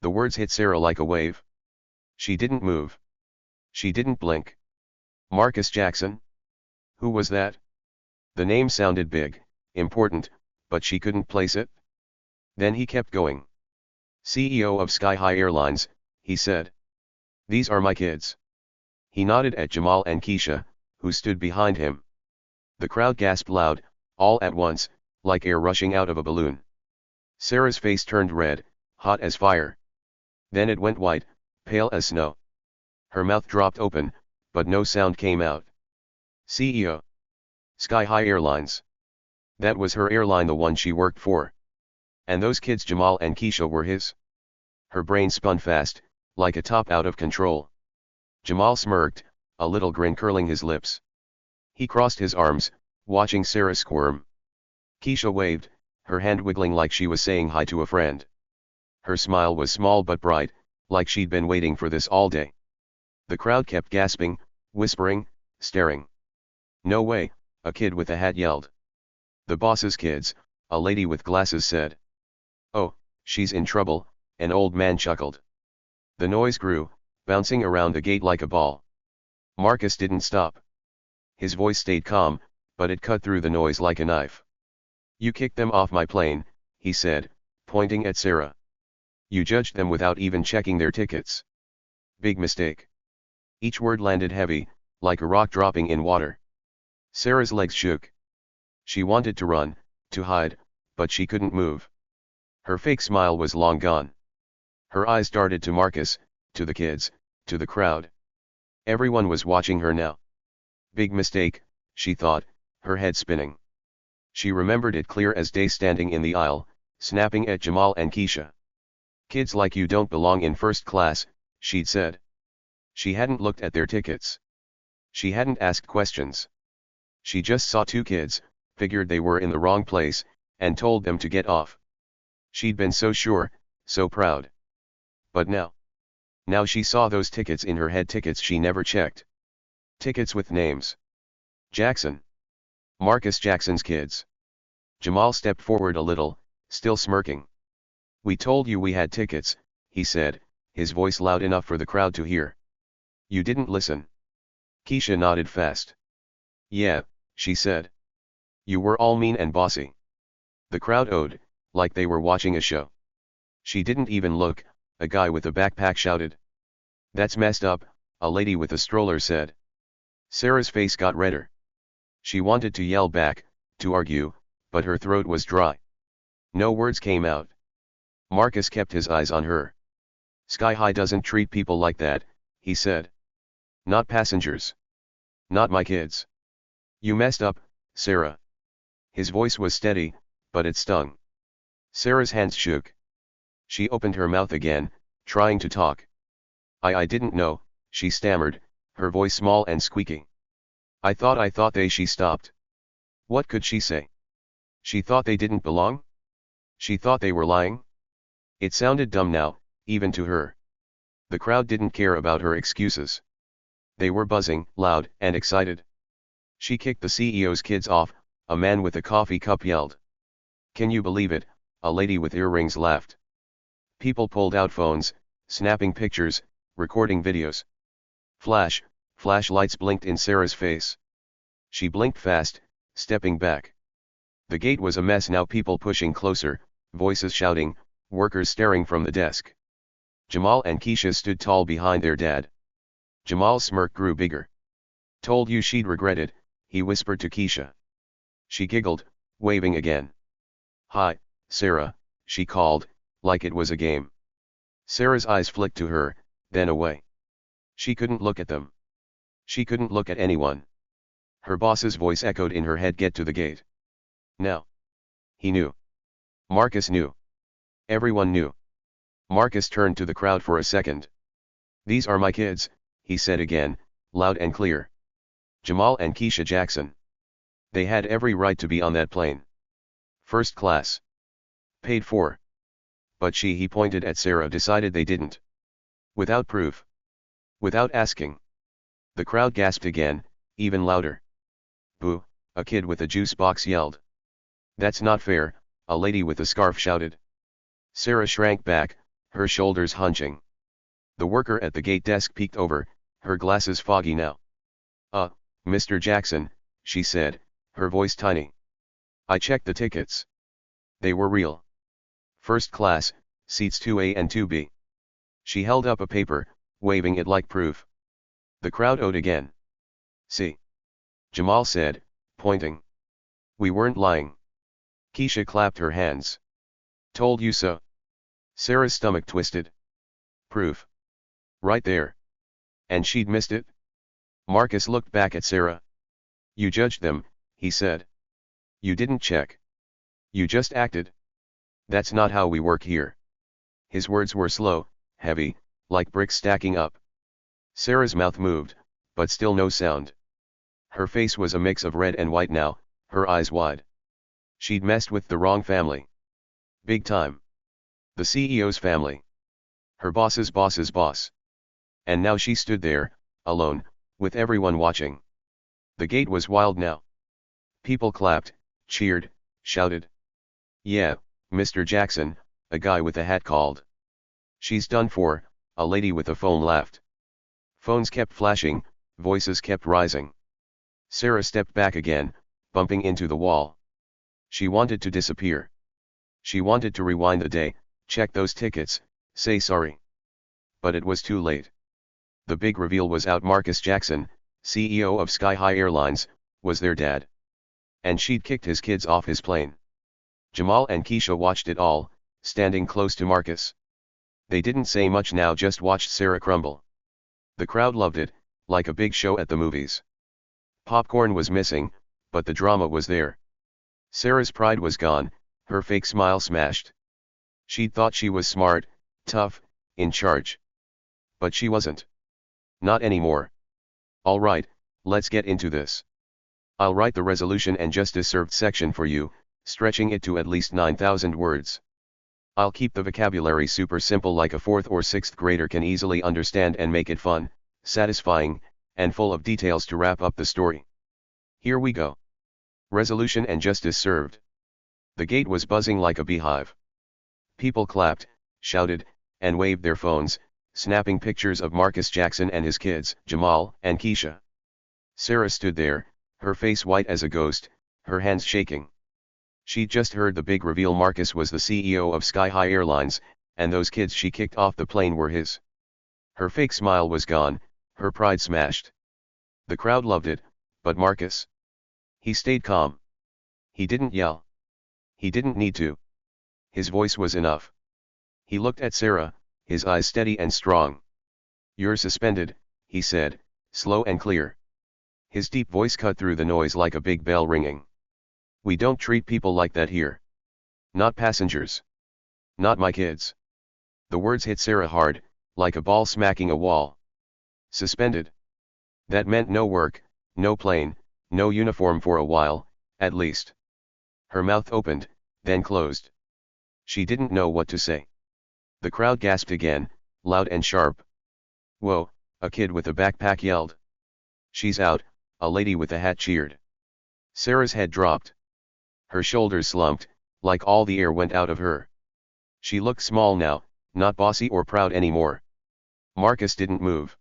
The words hit Sarah like a wave. She didn't move. She didn't blink. Marcus Jackson? Who was that? The name sounded big, important, but she couldn't place it. Then he kept going. "CEO of Sky High Airlines," he said. "These are my kids." He nodded at Jamal and Keisha, who stood behind him. The crowd gasped loud, all at once, like air rushing out of a balloon. Sarah's face turned red, hot as fire. Then it went white, pale as snow. Her mouth dropped open, but no sound came out. CEO. Sky High Airlines. That was her airline, the one she worked for. And those kids, Jamal and Keisha, were his? Her brain spun fast, like a top out of control. Jamal smirked, a little grin curling his lips. He crossed his arms, watching Sarah squirm. Keisha waved, her hand wiggling like she was saying hi to a friend. Her smile was small but bright, like she'd been waiting for this all day. The crowd kept gasping, whispering, staring. "No way," a kid with a hat yelled. "The boss's kids," a lady with glasses said. "Oh, she's in trouble," an old man chuckled. The noise grew, bouncing around the gate like a ball. Marcus didn't stop. His voice stayed calm, but it cut through the noise like a knife. "You kicked them off my plane," he said, pointing at Sarah. You judged them without even checking their tickets. Big mistake. Each word landed heavy, like a rock dropping in water. Sarah's legs shook. She wanted to run, to hide, but she couldn't move. Her fake smile was long gone. Her eyes darted to Marcus, to the kids, to the crowd. Everyone was watching her now. Big mistake, she thought, her head spinning. She remembered it clear as day standing in the aisle, snapping at Jamal and Keisha. Kids like you don't belong in first class, she'd said. She hadn't looked at their tickets. She hadn't asked questions. She just saw two kids, figured they were in the wrong place, and told them to get off. She'd been so sure, so proud. But now she saw those tickets in her head, tickets she never checked. Tickets with names. Jackson. Marcus Jackson's kids. Jamal stepped forward a little, still smirking. We told you we had tickets, he said, his voice loud enough for the crowd to hear. You didn't listen. Keisha nodded fast. Yeah, she said. You were all mean and bossy. The crowd owed, like they were watching a show. She didn't even look, a guy with a backpack shouted. That's messed up, a lady with a stroller said. Sarah's face got redder. She wanted to yell back, to argue, but her throat was dry. No words came out. Marcus kept his eyes on her. Sky High doesn't treat people like that, he said. Not passengers. Not my kids. You messed up, Sarah. His voice was steady, but it stung. Sarah's hands shook. She opened her mouth again, trying to talk. I didn't know, she stammered, her voice small and squeaky. I thought she stopped. What could she say? She thought they didn't belong? She thought they were lying? It sounded dumb now, even to her. The crowd didn't care about her excuses. They were buzzing, loud, and excited. She kicked the CEO's kids off, a man with a coffee cup yelled. Can you believe it, a lady with earrings laughed. People pulled out phones, snapping pictures, recording videos. Flashlights blinked in Sarah's face. She blinked fast, stepping back. The gate was a mess now, people pushing closer, voices shouting, workers staring from the desk. Jamal and Keisha stood tall behind their dad. Jamal's smirk grew bigger. Told you she'd regret it, he whispered to Keisha. She giggled, waving again. Hi, Sarah, she called, like it was a game. Sarah's eyes flicked to her, then away. She couldn't look at them. She couldn't look at anyone. Her boss's voice echoed in her head, get to the gate. Now. He knew. Marcus knew. Everyone knew. Marcus turned to the crowd for a second. These are my kids, he said again, loud and clear. Jamal and Keisha Jackson. They had every right to be on that plane. First class. Paid for. But he pointed at Sarah, decided they didn't. Without proof. Without asking. The crowd gasped again, even louder. Boo, a kid with a juice box yelled. That's not fair, a lady with a scarf shouted. Sarah shrank back, her shoulders hunching. The worker at the gate desk peeked over, her glasses foggy now. Mr. Jackson, she said, her voice tiny. I checked the tickets. They were real. First class, seats 2A and 2B. She held up a paper, waving it like proof. The crowd owed again. See? Jamal said, pointing. We weren't lying. Keisha clapped her hands. Told you so. Sarah's stomach twisted. Proof. Right there. And she'd missed it? Marcus looked back at Sarah. You judged them, he said. You didn't check. You just acted. That's not how we work here. His words were slow, heavy, like bricks stacking up. Sarah's mouth moved, but still no sound. Her face was a mix of red and white now, her eyes wide. She'd messed with the wrong family. Big time. The CEO's family. Her boss's boss's boss. And now she stood there, alone, with everyone watching. The gate was wild now. People clapped, cheered, shouted. Yeah, Mr. Jackson, a guy with a hat called. She's done for, a lady with a phone laughed. Phones kept flashing, voices kept rising. Sarah stepped back again, bumping into the wall. She wanted to disappear. She wanted to rewind the day, check those tickets, Say sorry. But it was too late. The big reveal was out. Marcus Jackson, CEO of Sky High Airlines, was their dad. And she'd kicked his kids off his plane. Jamal and Keisha watched it all, standing close to Marcus. They didn't say much now, just watched Sarah crumble. The crowd loved it, like a big show at the movies. Popcorn was missing, but the drama was there. Sarah's pride was gone, her fake smile smashed. She'd thought she was smart, tough, in charge. But she wasn't. Not anymore. All right, let's get into this. I'll write the resolution and justice served section for you, stretching it to at least 9,000 words. I'll keep the vocabulary super simple, like a 4th or 6th grader can easily understand, and make it fun, satisfying, and full of details to wrap up the story. Here we go. Resolution and justice served. The gate was buzzing like a beehive. People clapped, shouted, and waved their phones, snapping pictures of Marcus Jackson and his kids, Jamal and Keisha. Sarah stood there, her face white as a ghost, her hands shaking. She'd just heard the big reveal. Marcus was the CEO of Sky High Airlines, and those kids she kicked off the plane were his. Her fake smile was gone, her pride smashed. The crowd loved it, but Marcus? He stayed calm. He didn't yell. He didn't need to. His voice was enough. He looked at Sarah, his eyes steady and strong. "You're suspended," he said, slow and clear. His deep voice cut through the noise like a big bell ringing. "We don't treat people like that here. Not passengers. Not my kids." The words hit Sarah hard, like a ball smacking a wall. Suspended. That meant no work, no plane, no uniform for a while, at least. Her mouth opened, then closed. She didn't know what to say. The crowd gasped again, loud and sharp. "Whoa," a kid with a backpack yelled. "She's out," a lady with a hat cheered. Sarah's head dropped. Her shoulders slumped, like all the air went out of her. She looked small now, not bossy or proud anymore. Marcus didn't move.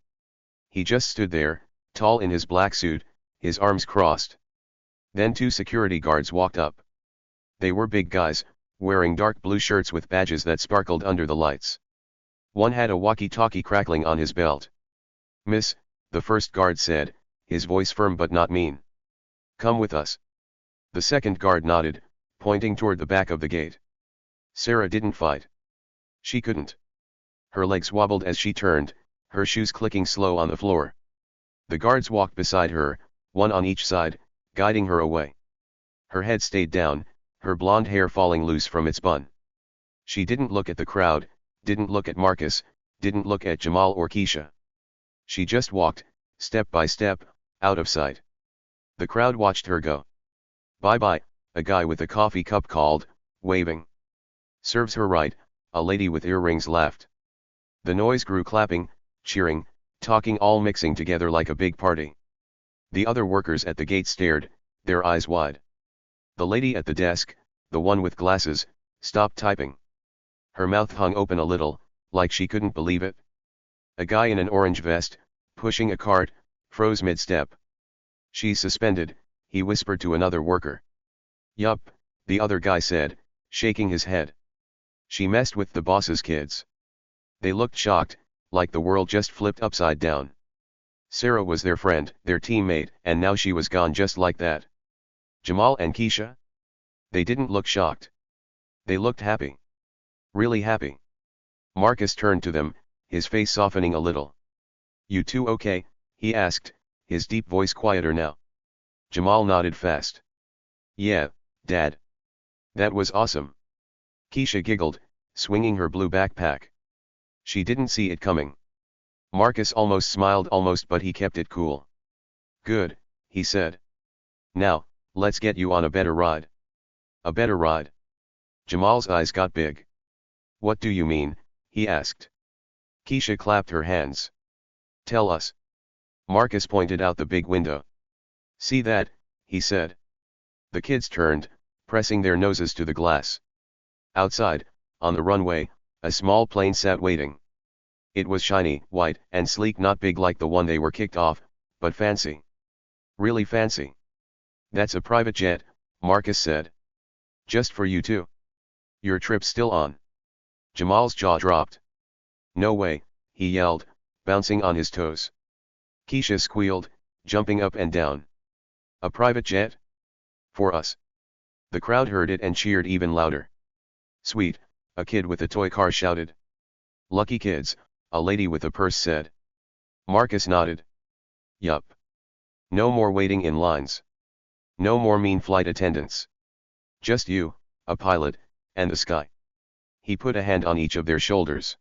He just stood there, tall in his black suit, his arms crossed. Then 2 security guards walked up. They were big guys, wearing dark blue shirts with badges that sparkled under the lights. One had a walkie-talkie crackling on his belt. "Miss," the first guard said, his voice firm but not mean. "Come with us." The second guard nodded, pointing toward the back of the gate. Sarah didn't fight. She couldn't. Her legs wobbled as she turned, her shoes clicking slow on the floor. The guards walked beside her, one on each side, guiding her away. Her head stayed down, her blonde hair falling loose from its bun. She didn't look at the crowd, didn't look at Marcus, didn't look at Jamal or Keisha. She just walked, step by step, out of sight. The crowd watched her go. "Bye-bye," a guy with a coffee cup called, waving. "Serves her right," a lady with earrings laughed. The noise grew, clapping, cheering, talking, all mixing together like a big party. The other workers at the gate stared, their eyes wide. The lady at the desk, the one with glasses, stopped typing. Her mouth hung open a little, like she couldn't believe it. A guy in an orange vest, pushing a cart, froze mid-step. "She's suspended," he whispered to another worker. "Yup," the other guy said, shaking his head. "She messed with the boss's kids." They looked shocked, like the world just flipped upside down. Sarah was their friend, their teammate, and now she was gone just like that. Jamal and Keisha? They didn't look shocked. They looked happy. Really happy. Marcus turned to them, his face softening a little. "You two okay?" he asked, his deep voice quieter now. Jamal nodded fast. "Yeah, Dad. That was awesome." Keisha giggled, swinging her blue backpack. She didn't see it coming. Marcus almost smiled, but he kept it cool. "Good," he said. "Now, let's get you on a better ride." "A better ride?" Jamal's eyes got big. "What do you mean?" he asked. Keisha clapped her hands. "Tell us." Marcus pointed out the big window. "See that?" he said. The kids turned, pressing their noses to the glass. Outside, on the runway, a small plane sat waiting. It was shiny, white, and sleek, not big like the one they were kicked off, but fancy. Really fancy. "That's a private jet," Marcus said. "Just for you two? Your trip's still on?" Jamal's jaw dropped. No way, he yelled, bouncing on his toes. Keisha squealed, jumping up and down. A private jet? For us. The crowd heard it and cheered even louder. Sweet, a kid with a toy car shouted. Lucky kids, a lady with a purse said. Marcus nodded. Yup. No more waiting in lines. No more mean flight attendants. Just you, a pilot, and the sky. He put a hand on each of their shoulders.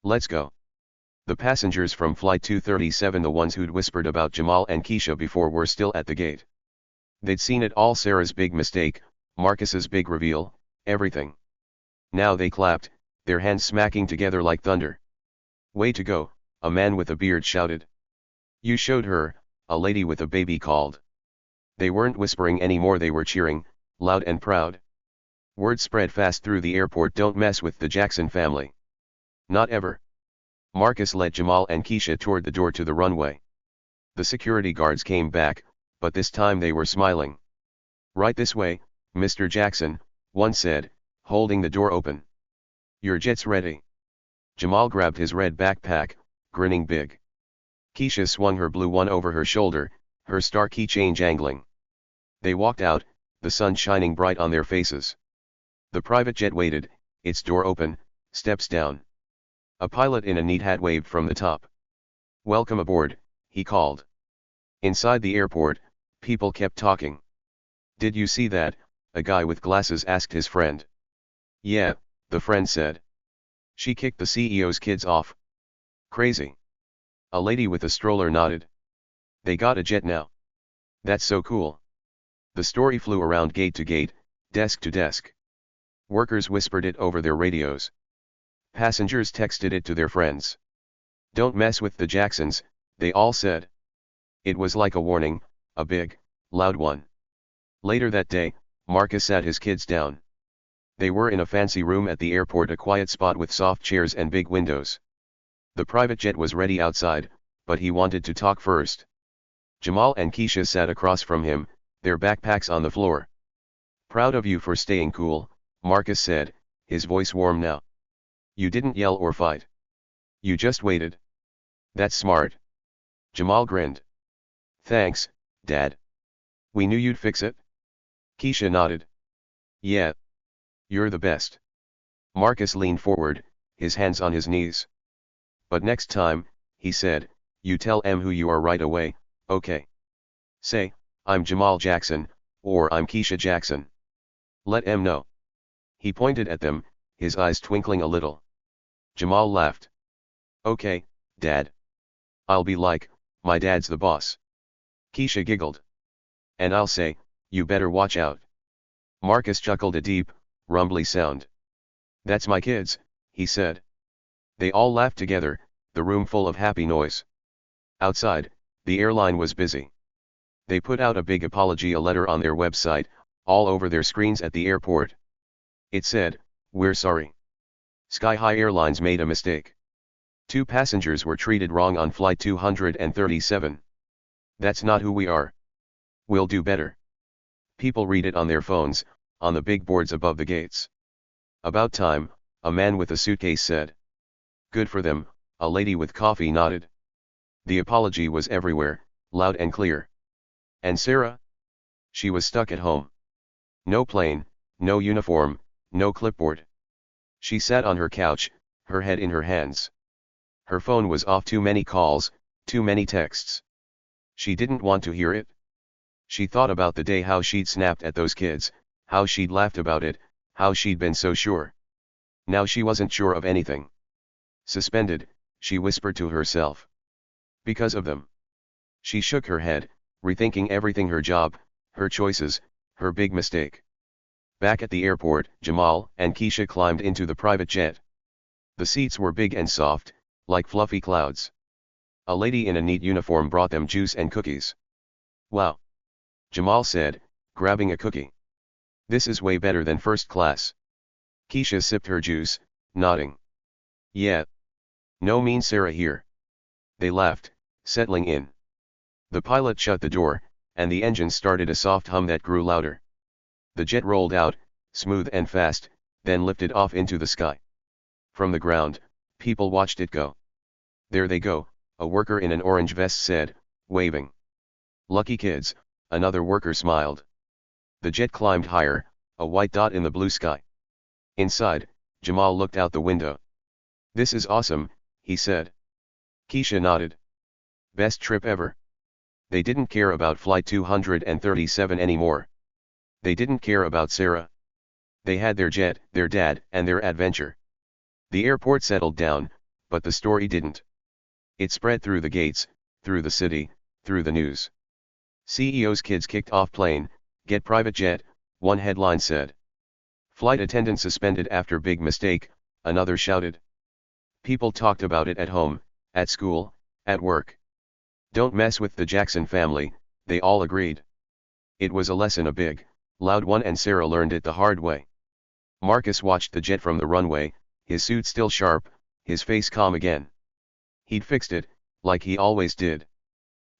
Let's go. The passengers from Flight 237, the ones who'd whispered about Jamal and Keisha before, were still at the gate. They'd seen it all: Sarah's big mistake, Marcus's big reveal, everything. Now they clapped, their hands smacking together like thunder. Way to go, a man with a beard shouted. You showed her, a lady with a baby called. They weren't whispering anymore, they were cheering, loud and proud. Word spread fast through the airport: don't mess with the Jackson family. Not ever. Marcus led Jamal and Keisha toward the door to the runway. The security guards came back, but this time they were smiling. Right this way, Mr. Jackson, one said, holding the door open. Your jet's ready. Jamal grabbed his red backpack, grinning big. Keisha swung her blue one over her shoulder, her star keychain jangling. They walked out, the sun shining bright on their faces. The private jet waited, its door open, steps down. A pilot in a neat hat waved from the top. Welcome aboard, he called. Inside the airport, people kept talking. Did you see that? A guy with glasses asked his friend. Yeah, the friend said. She kicked the CEO's kids off. Crazy. A lady with a stroller nodded. They got a jet now. That's so cool. The story flew around gate to gate, desk to desk. Workers whispered it over their radios. Passengers texted it to their friends. Don't mess with the Jacksons, they all said. It was like a warning, a big, loud one. Later that day, Marcus sat his kids down. They were in a fancy room at the airport, a quiet spot with soft chairs and big windows. The private jet was ready outside, but he wanted to talk first. Jamal and Keisha sat across from him, their backpacks on the floor. Proud of you for staying cool, Marcus said, his voice warm now. You didn't yell or fight. You just waited. That's smart. Jamal grinned. Thanks, Dad. We knew you'd fix it. Keisha nodded. Yeah. You're the best. Marcus leaned forward, his hands on his knees. But next time, he said, you tell em who you are right away, okay? Say, I'm Jamal Jackson, or I'm Keisha Jackson. Let em know. He pointed at them, his eyes twinkling a little. Jamal laughed. Okay, Dad. I'll be like, my dad's the boss. Keisha giggled. And I'll say, you better watch out. Marcus chuckled a deep, rumbly sound. That's my kids, he said. They all laughed together, the room full of happy noise. Outside, the airline was busy. They put out a big apology letter on their website, all over their screens at the airport. It said, we're sorry. Sky High Airlines made a mistake. 2 passengers were treated wrong on Flight 237. That's not who we are. We'll do better. People read it on their phones, on the big boards above the gates. About time, a man with a suitcase said. Good for them, a lady with coffee nodded. The apology was everywhere, loud and clear. And Sarah? She was stuck at home. No plane, no uniform, no clipboard. She sat on her couch, her head in her hands. Her phone was off: too many calls, too many texts. She didn't want to hear it. She thought about the day, how she'd snapped at those kids, how she'd laughed about it, how she'd been so sure. Now she wasn't sure of anything. Suspended, she whispered to herself. Because of them. She shook her head, rethinking everything: her job, her choices, her big mistake. Back at the airport, Jamal and Keisha climbed into the private jet. The seats were big and soft, like fluffy clouds. A lady in a neat uniform brought them juice and cookies. Wow! Jamal said, grabbing a cookie. This is way better than first class. Keisha sipped her juice, nodding. Yeah. No mean Sarah here. They laughed, settling in. The pilot shut the door, and the engine started a soft hum that grew louder. The jet rolled out, smooth and fast, then lifted off into the sky. From the ground, People watched it go. "There they go," a worker in an orange vest said, waving. "Lucky kids," another worker smiled. The jet climbed higher, a white dot in the blue sky. Inside, Jamal looked out the window. "This is awesome," he said. Keisha nodded. "Best trip ever." They didn't care about Flight 237 anymore. They didn't care about Sarah. They had their jet, their dad, and their adventure. The airport settled down, but the story didn't. It spread through the gates, through the city, through the news. CEO's kids kicked off plane, get private jet, one headline said. Flight attendant suspended after big mistake, another shouted. People talked about it at home, at school, at work. Don't mess with the Jackson family, they all agreed. It was a lesson, a big, loud one, and Sarah learned it the hard way. Marcus watched the jet from the runway, his suit still sharp, his face calm again. He'd fixed it, like he always did.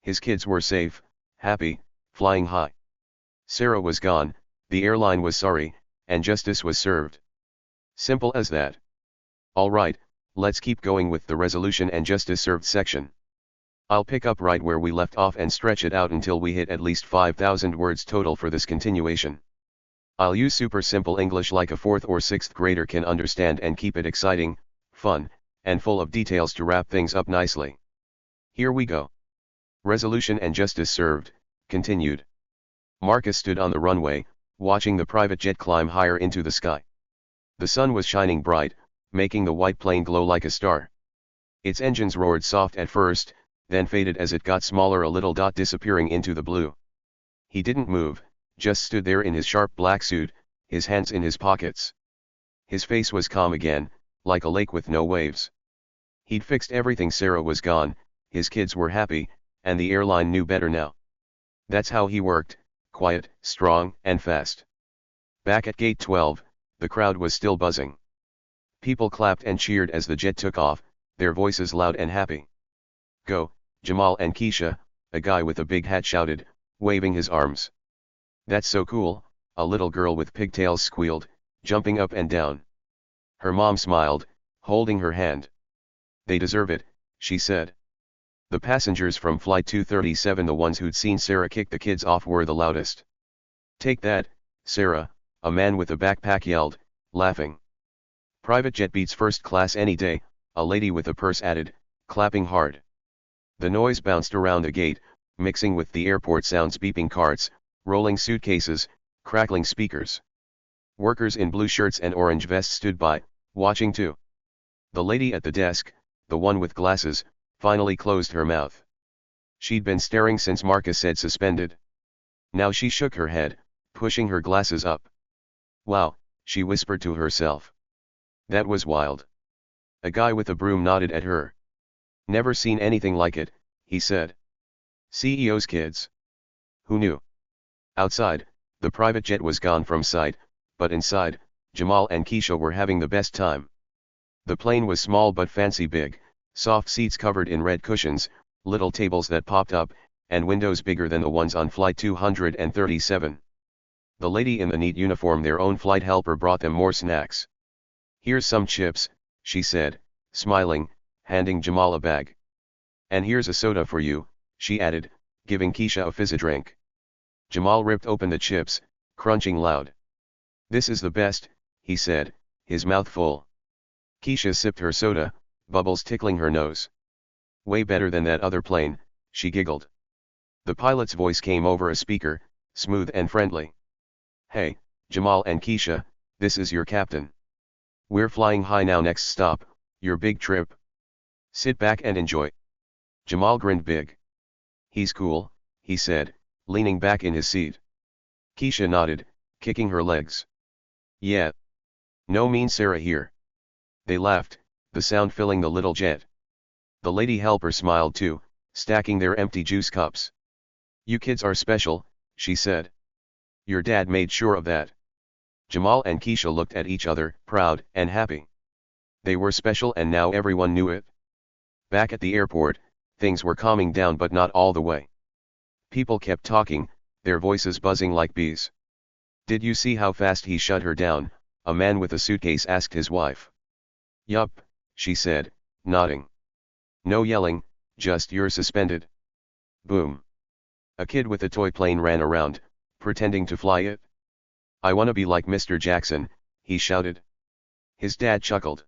His kids were safe, happy, flying high. Sarah was gone, the airline was sorry, and justice was served. Simple as that. All right, let's keep going with the resolution and justice served section. I'll pick up right where we left off and stretch it out until we hit at least 5,000 words total for this continuation. I'll use super simple English like a 4th or 6th grader can understand and keep it exciting, fun, and full of details to wrap things up nicely. Here we go. Resolution and justice served, continued. Marcus stood on the runway, watching the private jet climb higher into the sky. The sun was shining bright, making the white plane glow like a star. Its engines roared soft at first, then faded as it got smaller, a little dot disappearing into the blue. He didn't move, just stood there in his sharp black suit, his hands in his pockets. His face was calm again, like a lake with no waves. He'd fixed everything. Sarah was gone, his kids were happy, and the airline knew better now. That's how he worked, quiet, strong, and fast. Back at Gate 12, the crowd was still buzzing. People clapped and cheered as the jet took off, their voices loud and happy. "Go, Jamal and Keisha," a guy with a big hat shouted, waving his arms. "That's so cool," a little girl with pigtails squealed, jumping up and down. Her mom smiled, holding her hand. "They deserve it," she said. The passengers from Flight 237, the ones who'd seen Sarah kick the kids off, were the loudest. "Take that, Sarah," a man with a backpack yelled, laughing. "Private jet beats first class any day," a lady with a purse added, clapping hard. The noise bounced around the gate, mixing with the airport sounds: beeping carts, rolling suitcases, crackling speakers. Workers in blue shirts and orange vests stood by, watching too. The lady at the desk, the one with glasses, finally closed her mouth. She'd been staring since Marcus said suspended. Now she shook her head, pushing her glasses up. "Wow," she whispered to herself. "That was wild." A guy with a broom nodded at her. "Never seen anything like it," he said. "CEO's kids. Who knew?" Outside, the private jet was gone from sight, but inside, Jamal and Keisha were having the best time. The plane was small but fancy big, soft seats covered in red cushions, little tables that popped up, and windows bigger than the ones on Flight 237. The lady in the neat uniform, their own flight helper, brought them more snacks. "Here's some chips," she said, smiling, handing Jamal a bag. "And here's a soda for you," she added, giving Keisha a fizzy drink. Jamal ripped open the chips, crunching loud. "This is the best," he said, his mouth full. Keisha sipped her soda, bubbles tickling her nose. "Way better than that other plane," she giggled. The pilot's voice came over a speaker, smooth and friendly. "Hey, Jamal and Keisha, this is your captain. We're flying high now. Next stop, your big trip. Sit back and enjoy." Jamal grinned big. "He's cool," he said, leaning back in his seat. Keisha nodded, kicking her legs. "Yeah. No mean Sarah here." They laughed, the sound filling the little jet. The lady helper smiled too, stacking their empty juice cups. "You kids are special," she said. "Your dad made sure of that." Jamal and Keisha looked at each other, proud and happy. They were special, and now everyone knew it. Back at the airport, things were calming down, but not all the way. People kept talking, their voices buzzing like bees. "Did you see how fast he shut her down?" a man with a suitcase asked his wife. "Yup," she said, nodding. No yelling, just you're suspended. Boom. A kid with a toy plane ran around, pretending to fly it. I wanna be like Mr. Jackson, he shouted. His dad chuckled.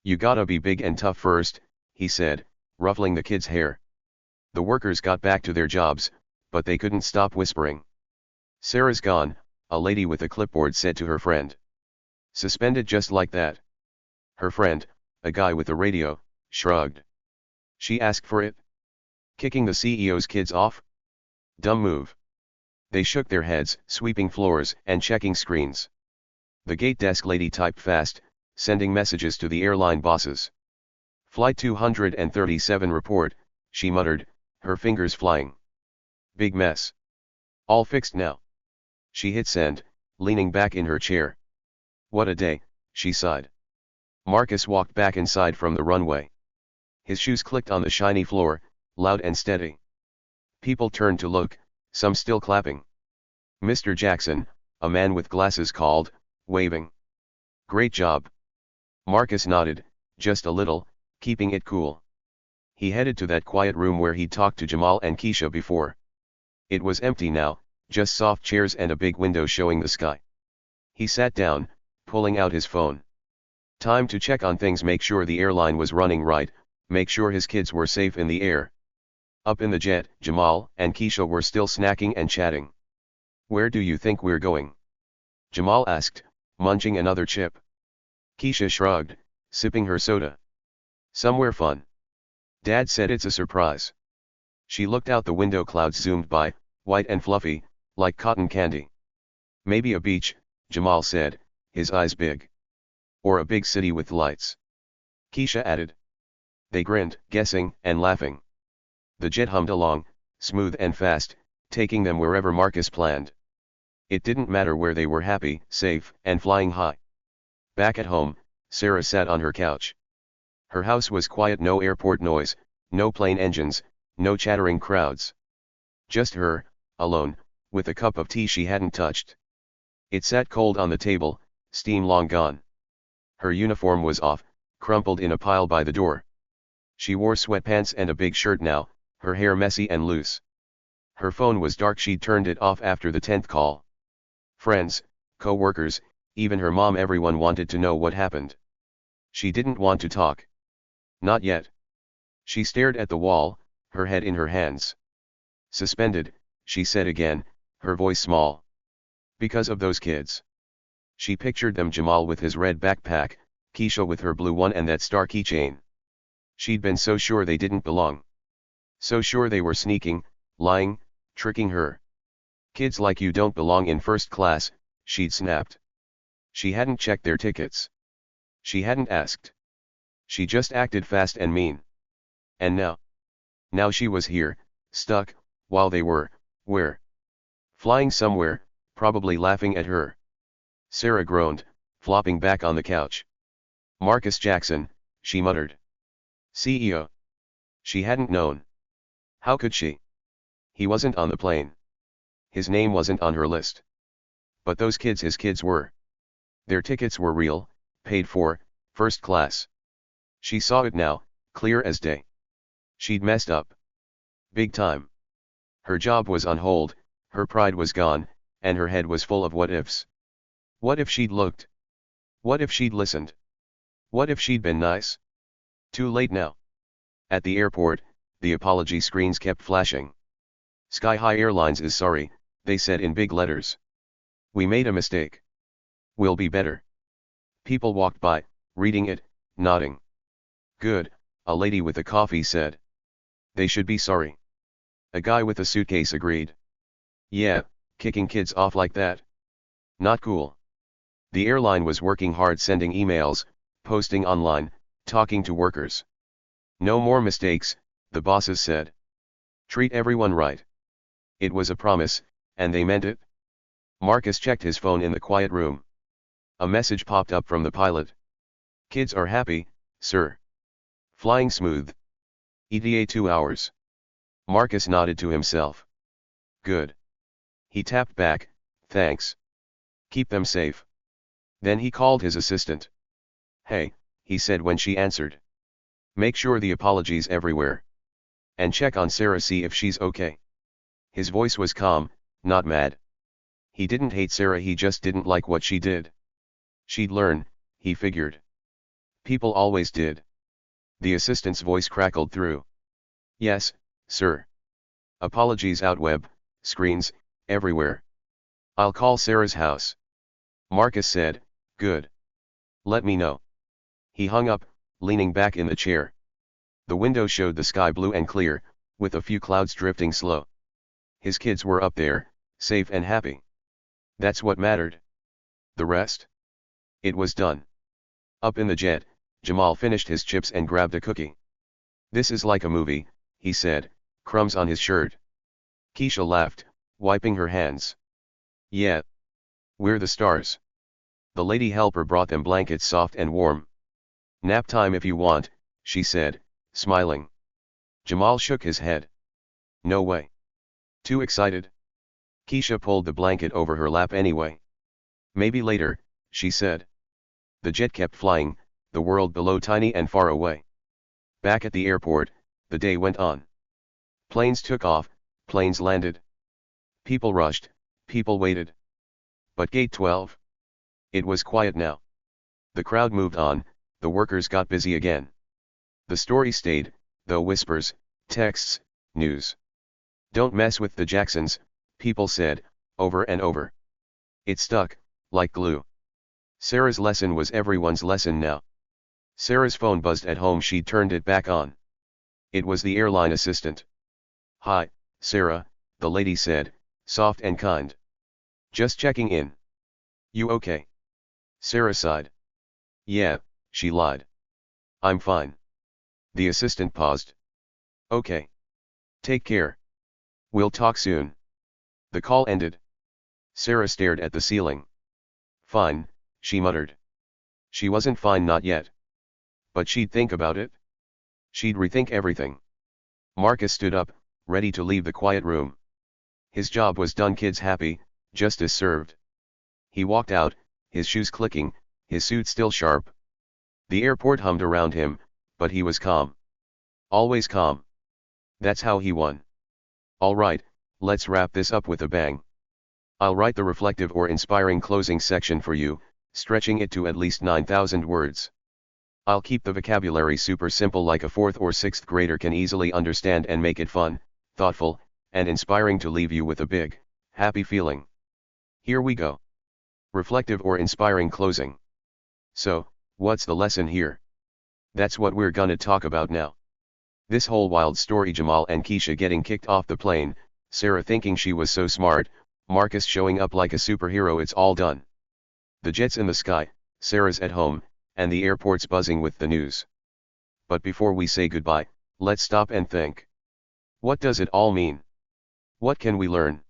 You gotta be big and tough first, he said, ruffling the kid's hair. The workers got back to their jobs, but they couldn't stop whispering. Sarah's gone, a lady with a clipboard said to her friend. Suspended just like that. Her friend, a guy with a radio, shrugged. She asked for it? Kicking the CEO's kids off? Dumb move. They shook their heads, sweeping floors and checking screens. The gate desk lady typed fast, sending messages to the airline bosses. Flight 237 report, she muttered, her fingers flying. Big mess. All fixed now. She hit send, leaning back in her chair. What a day, she sighed. Marcus walked back inside from the runway. His shoes clicked on the shiny floor, loud and steady. People turned to look, some still clapping. Mr. Jackson, a man with glasses called, waving. Great job. Marcus nodded, just a little, keeping it cool. He headed to that quiet room where he'd talked to Jamal and Keisha before. It was empty now, just soft chairs and a big window showing the sky. He sat down, pulling out his phone. Time to check on things, make sure the airline was running right, make sure his kids were safe in the air. Up in the jet, Jamal and Keisha were still snacking and chatting. Where do you think we're going? Jamal asked, munching another chip. Keisha shrugged, sipping her soda. Somewhere fun. Dad said it's a surprise. She looked out the window, clouds zoomed by, white and fluffy, like cotton candy. Maybe a beach, Jamal said, his eyes big. Or a big city with lights. Keisha added. They grinned, guessing and laughing. The jet hummed along, smooth and fast, taking them wherever Marcus planned. It didn't matter where they were, happy, safe, and flying high. Back at home, Sarah sat on her couch. Her house was quiet, no airport noise, no plane engines, no chattering crowds. Just her, alone, with a cup of tea she hadn't touched. It sat cold on the table, steam long gone. Her uniform was off, crumpled in a pile by the door. She wore sweatpants and a big shirt now, her hair messy and loose. Her phone was dark, she'd turned it off after the 10th call. Friends, co-workers, even her mom, everyone wanted to know what happened. She didn't want to talk. Not yet. She stared at the wall, her head in her hands. Suspended, she said again, her voice small. Because of those kids. She pictured them, Jamal with his red backpack, Keisha with her blue one and that star keychain. She'd been so sure they didn't belong. So sure they were sneaking, lying, tricking her. Kids like you don't belong in first class, she'd snapped. She hadn't checked their tickets. She hadn't asked. She just acted fast and mean. And now? Now she was here, stuck, while they were, where? Flying somewhere, probably laughing at her. Sarah groaned, flopping back on the couch. Marcus Jackson, she muttered. CEO. She hadn't known. How could she? He wasn't on the plane. His name wasn't on her list. But those kids, his kids were. Their tickets were real, paid for, first class. She saw it now, clear as day. She'd messed up. Big time. Her job was on hold, her pride was gone, and her head was full of what ifs. What if she'd looked? What if she'd listened? What if she'd been nice? Too late now. At the airport, the apology screens kept flashing. Sky High Airlines is sorry, they said in big letters. We made a mistake. We'll be better. People walked by, reading it, nodding. Good, a lady with a coffee said. They should be sorry. A guy with a suitcase agreed. Yeah, kicking kids off like that? Not cool. The airline was working hard, sending emails, posting online, talking to workers. No more mistakes, the bosses said. Treat everyone right. It was a promise, and they meant it. Marcus checked his phone in the quiet room. A message popped up from the pilot. Kids are happy, sir. Flying smooth. ETA 2 hours. Marcus nodded to himself. Good. He tapped back, thanks. Keep them safe. Then he called his assistant. Hey, he said when she answered. Make sure the apologies everywhere. And check on Sarah, see if she's okay. His voice was calm, not mad. He didn't hate Sarah, he just didn't like what she did. She'd learn, he figured. People always did. The assistant's voice crackled through. Yes, sir. Apologies out, web, screens, everywhere. I'll call Sarah's house. Marcus said, good. Let me know. He hung up, leaning back in the chair. The window showed the sky blue and clear, with a few clouds drifting slow. His kids were up there, safe and happy. That's what mattered. The rest? It was done. Up in the jet, Jamal finished his chips and grabbed a cookie. This is like a movie, he said, crumbs on his shirt. Keisha laughed, wiping her hands. Yeah. We're the stars. The lady helper brought them blankets soft and warm. Nap time if you want, she said, smiling. Jamal shook his head. No way. Too excited? Keisha pulled the blanket over her lap anyway. Maybe later, she said. The jet kept flying, the world below tiny and far away. Back at the airport, the day went on. Planes took off, planes landed. People rushed, people waited. But gate 12? It was quiet now. The crowd moved on, the workers got busy again. The story stayed, though whispers, texts, news. Don't mess with the Jacksons, people said, over and over. It stuck, like glue. Sarah's lesson was everyone's lesson now. Sarah's phone buzzed at home, she turned it back on. It was the airline assistant. Hi, Sarah, the lady said, soft and kind. Just checking in. You okay? Sarah sighed. Yeah, she lied. I'm fine. The assistant paused. Okay. Take care. We'll talk soon. The call ended. Sarah stared at the ceiling. Fine, she muttered. She wasn't fine, not yet. But she'd think about it. She'd rethink everything. Marcus stood up, ready to leave the quiet room. His job was done, kids happy, justice served. He walked out, his shoes clicking, his suit still sharp. The airport hummed around him, but he was calm. Always calm. That's how he won. All right, let's wrap this up with a bang. I'll write the reflective or inspiring closing section for you, stretching it to at least 9,000 words. I'll keep the vocabulary super simple, like a 4th or 6th grader can easily understand, and make it fun, thoughtful, and inspiring to leave you with a big, happy feeling. Here we go. Reflective or inspiring closing. So, what's the lesson here? That's what we're gonna talk about now. This whole wild story, Jamal and Keisha getting kicked off the plane, Sarah thinking she was so smart, Marcus showing up like a superhero, it's all done. The jet's in the sky, Sarah's at home, and the airport's buzzing with the news. But before we say goodbye, let's stop and think. What does it all mean? What can we learn?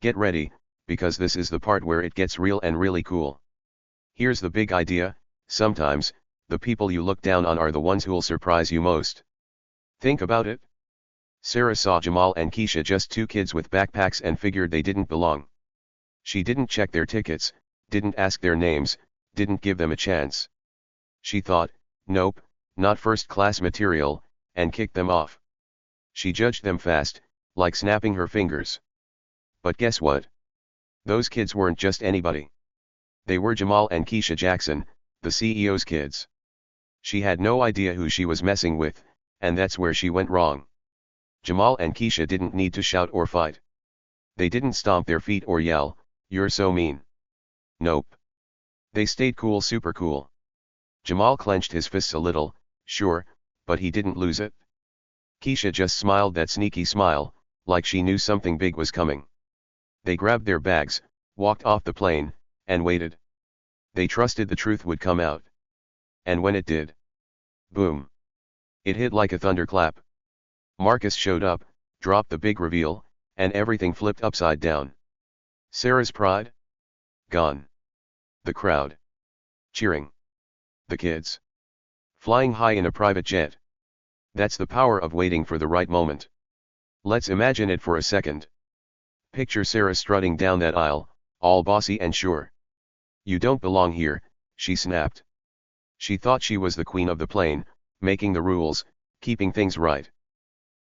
Get ready, because this is the part where it gets real and really cool. Here's the big idea: sometimes, the people you look down on are the ones who'll surprise you most. Think about it. Sarah saw Jamal and Keisha, just 2 kids with backpacks, and figured they didn't belong. She didn't check their tickets, didn't ask their names, didn't give them a chance. She thought, nope, not first-class material, and kicked them off. She judged them fast, like snapping her fingers. But guess what? Those kids weren't just anybody. They were Jamal and Keisha Jackson, the CEO's kids. She had no idea who she was messing with, and that's where she went wrong. Jamal and Keisha didn't need to shout or fight. They didn't stomp their feet or yell, "You're so mean." Nope. They stayed cool, super cool. Jamal clenched his fists a little, sure, but he didn't lose it. Keisha just smiled that sneaky smile, like she knew something big was coming. They grabbed their bags, walked off the plane, and waited. They trusted the truth would come out. And when it did, boom. It hit like a thunderclap. Marcus showed up, dropped the big reveal, and everything flipped upside down. Sarah's pride? Gone. The crowd. Cheering. The kids. Flying high in a private jet. That's the power of waiting for the right moment. Let's imagine it for a second. Picture Sarah strutting down that aisle, all bossy and sure. "You don't belong here," she snapped. She thought she was the queen of the plane, making the rules, keeping things right.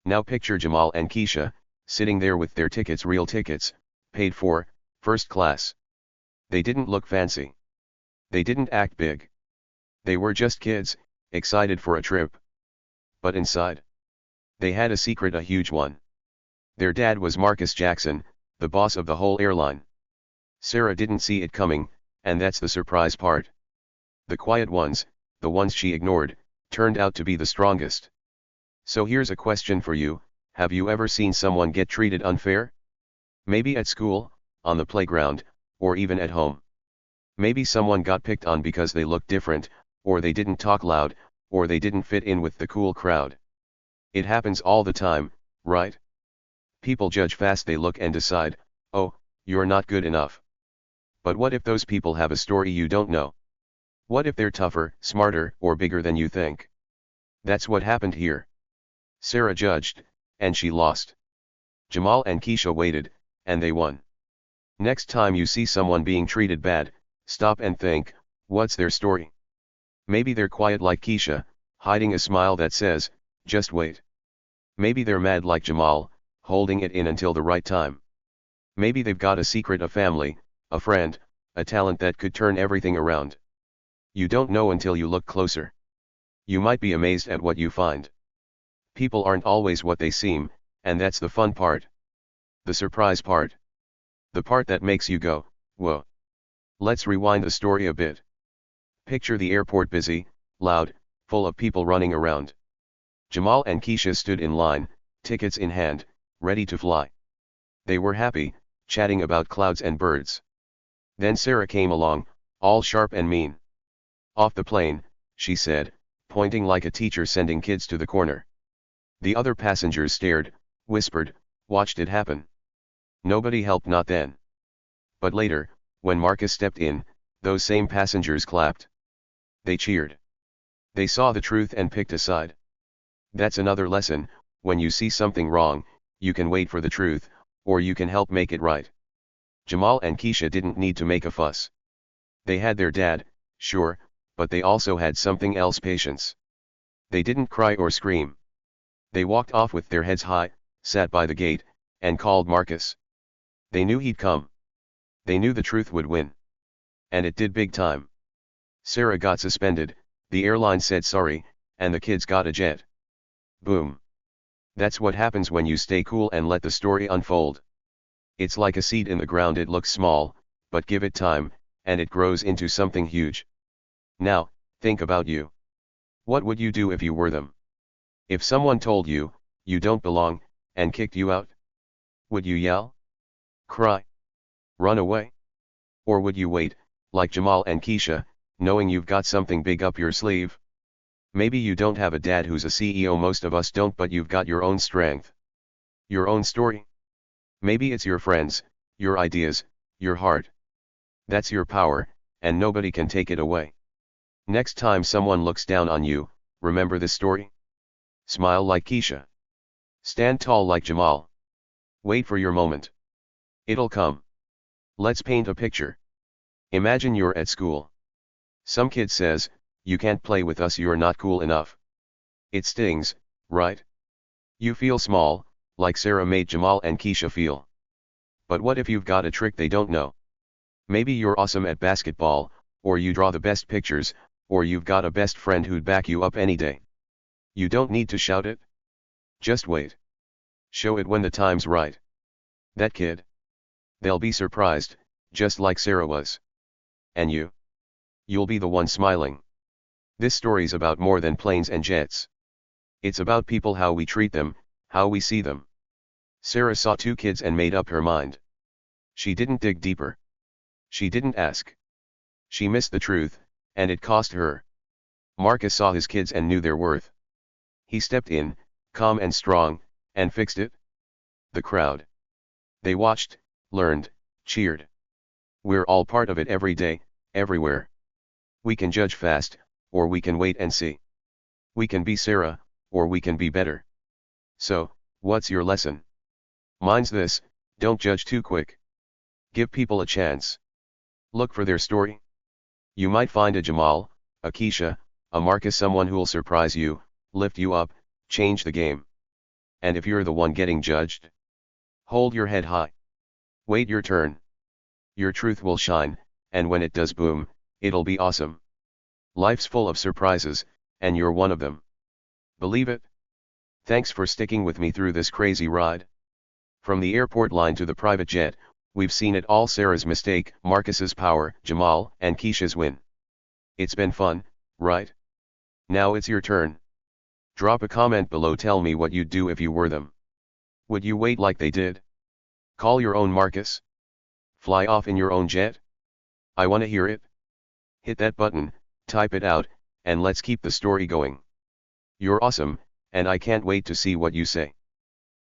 Now picture Jamal and Keisha, sitting there with their tickets, real tickets, paid for, first class. They didn't look fancy. They didn't act big. They were just kids, excited for a trip. But inside, they had a secret, a huge one. Their dad was Marcus Jackson, the boss of the whole airline. Sarah didn't see it coming, and that's the surprise part. The quiet ones, the ones she ignored, turned out to be the strongest. So here's a question for you: have you ever seen someone get treated unfair? Maybe at school, on the playground, or even at home. Maybe someone got picked on because they looked different, or they didn't talk loud, or they didn't fit in with the cool crowd. It happens all the time, right? People judge fast, they look and decide, oh, you're not good enough. But what if those people have a story you don't know? What if they're tougher, smarter, or bigger than you think? That's what happened here. Sarah judged, and she lost. Jamal and Keisha waited, and they won. Next time you see someone being treated bad, stop and think, what's their story? Maybe they're quiet like Keisha, hiding a smile that says, just wait. Maybe they're mad like Jamal, holding it in until the right time. Maybe they've got a secret, a family, a friend, a talent that could turn everything around. You don't know until you look closer. You might be amazed at what you find. People aren't always what they seem, and that's the fun part. The surprise part. The part that makes you go, whoa. Let's rewind the story a bit. Picture the airport, busy, loud, full of people running around. Jamal and Keisha stood in line, tickets in hand, ready to fly. They were happy, chatting about clouds and birds. Then Sarah came along, all sharp and mean. Off the plane, she said, pointing like a teacher sending kids to the corner. The other passengers stared, whispered, watched it happen. Nobody helped, not then. But later, when Marcus stepped in, those same passengers clapped. They cheered. They saw the truth and picked a side. That's another lesson: when you see something wrong, you can wait for the truth, or you can help make it right. Jamal and Keisha didn't need to make a fuss. They had their dad, sure, but they also had something else: patience. They didn't cry or scream. They walked off with their heads high, sat by the gate, and called Marcus. They knew he'd come. They knew the truth would win. And it did, big time. Sarah got suspended, the airline said sorry, and the kids got a jet. Boom. That's what happens when you stay cool and let the story unfold. It's like a seed in the ground. It looks small, but give it time, and it grows into something huge. Now, think about you. What would you do if you were them? If someone told you, you don't belong, and kicked you out? Would you yell? Cry? Run away? Or would you wait, like Jamal and Keisha, knowing you've got something big up your sleeve? Maybe you don't have a dad who's a CEO, most of us don't, but you've got your own strength. Your own story. Maybe it's your friends, your ideas, your heart. That's your power, and nobody can take it away. Next time someone looks down on you, remember this story. Smile like Keisha. Stand tall like Jamal. Wait for your moment. It'll come. Let's paint a picture. Imagine you're at school. Some kid says, you can't play with us, you're not cool enough. It stings, right? You feel small, like Sarah made Jamal and Keisha feel. But what if you've got a trick they don't know? Maybe you're awesome at basketball, or you draw the best pictures, or you've got a best friend who'd back you up any day. You don't need to shout it. Just wait. Show it when the time's right. That kid. They'll be surprised, just like Sarah was. And you? You'll be the one smiling. This story's about more than planes and jets. It's about people, how we treat them, how we see them. Sarah saw two kids and made up her mind. She didn't dig deeper. She didn't ask. She missed the truth, and it cost her. Marcus saw his kids and knew their worth. He stepped in, calm and strong, and fixed it. The crowd. They watched, learned, cheered. We're all part of it every day, everywhere. We can judge fast, or we can wait and see. We can be Sarah, or we can be better. So, what's your lesson? Mine's this: don't judge too quick. Give people a chance. Look for their story. You might find a Jamal, a Keisha, a Marcus, someone who'll surprise you, lift you up, change the game. And if you're the one getting judged, hold your head high. Wait your turn. Your truth will shine, and when it does boom, it'll be awesome. Life's full of surprises, and you're one of them. Believe it? Thanks for sticking with me through this crazy ride. From the airport line to the private jet, we've seen it all: Sarah's mistake, Marcus's power, Jamal and Keisha's win. It's been fun, right? Now it's your turn. Drop a comment below, tell me what you'd do if you were them. Would you wait like they did? Call your own Marcus? Fly off in your own jet? I wanna hear it. Hit that button, type it out, and let's keep the story going. You're awesome, and I can't wait to see what you say.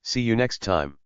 See you next time.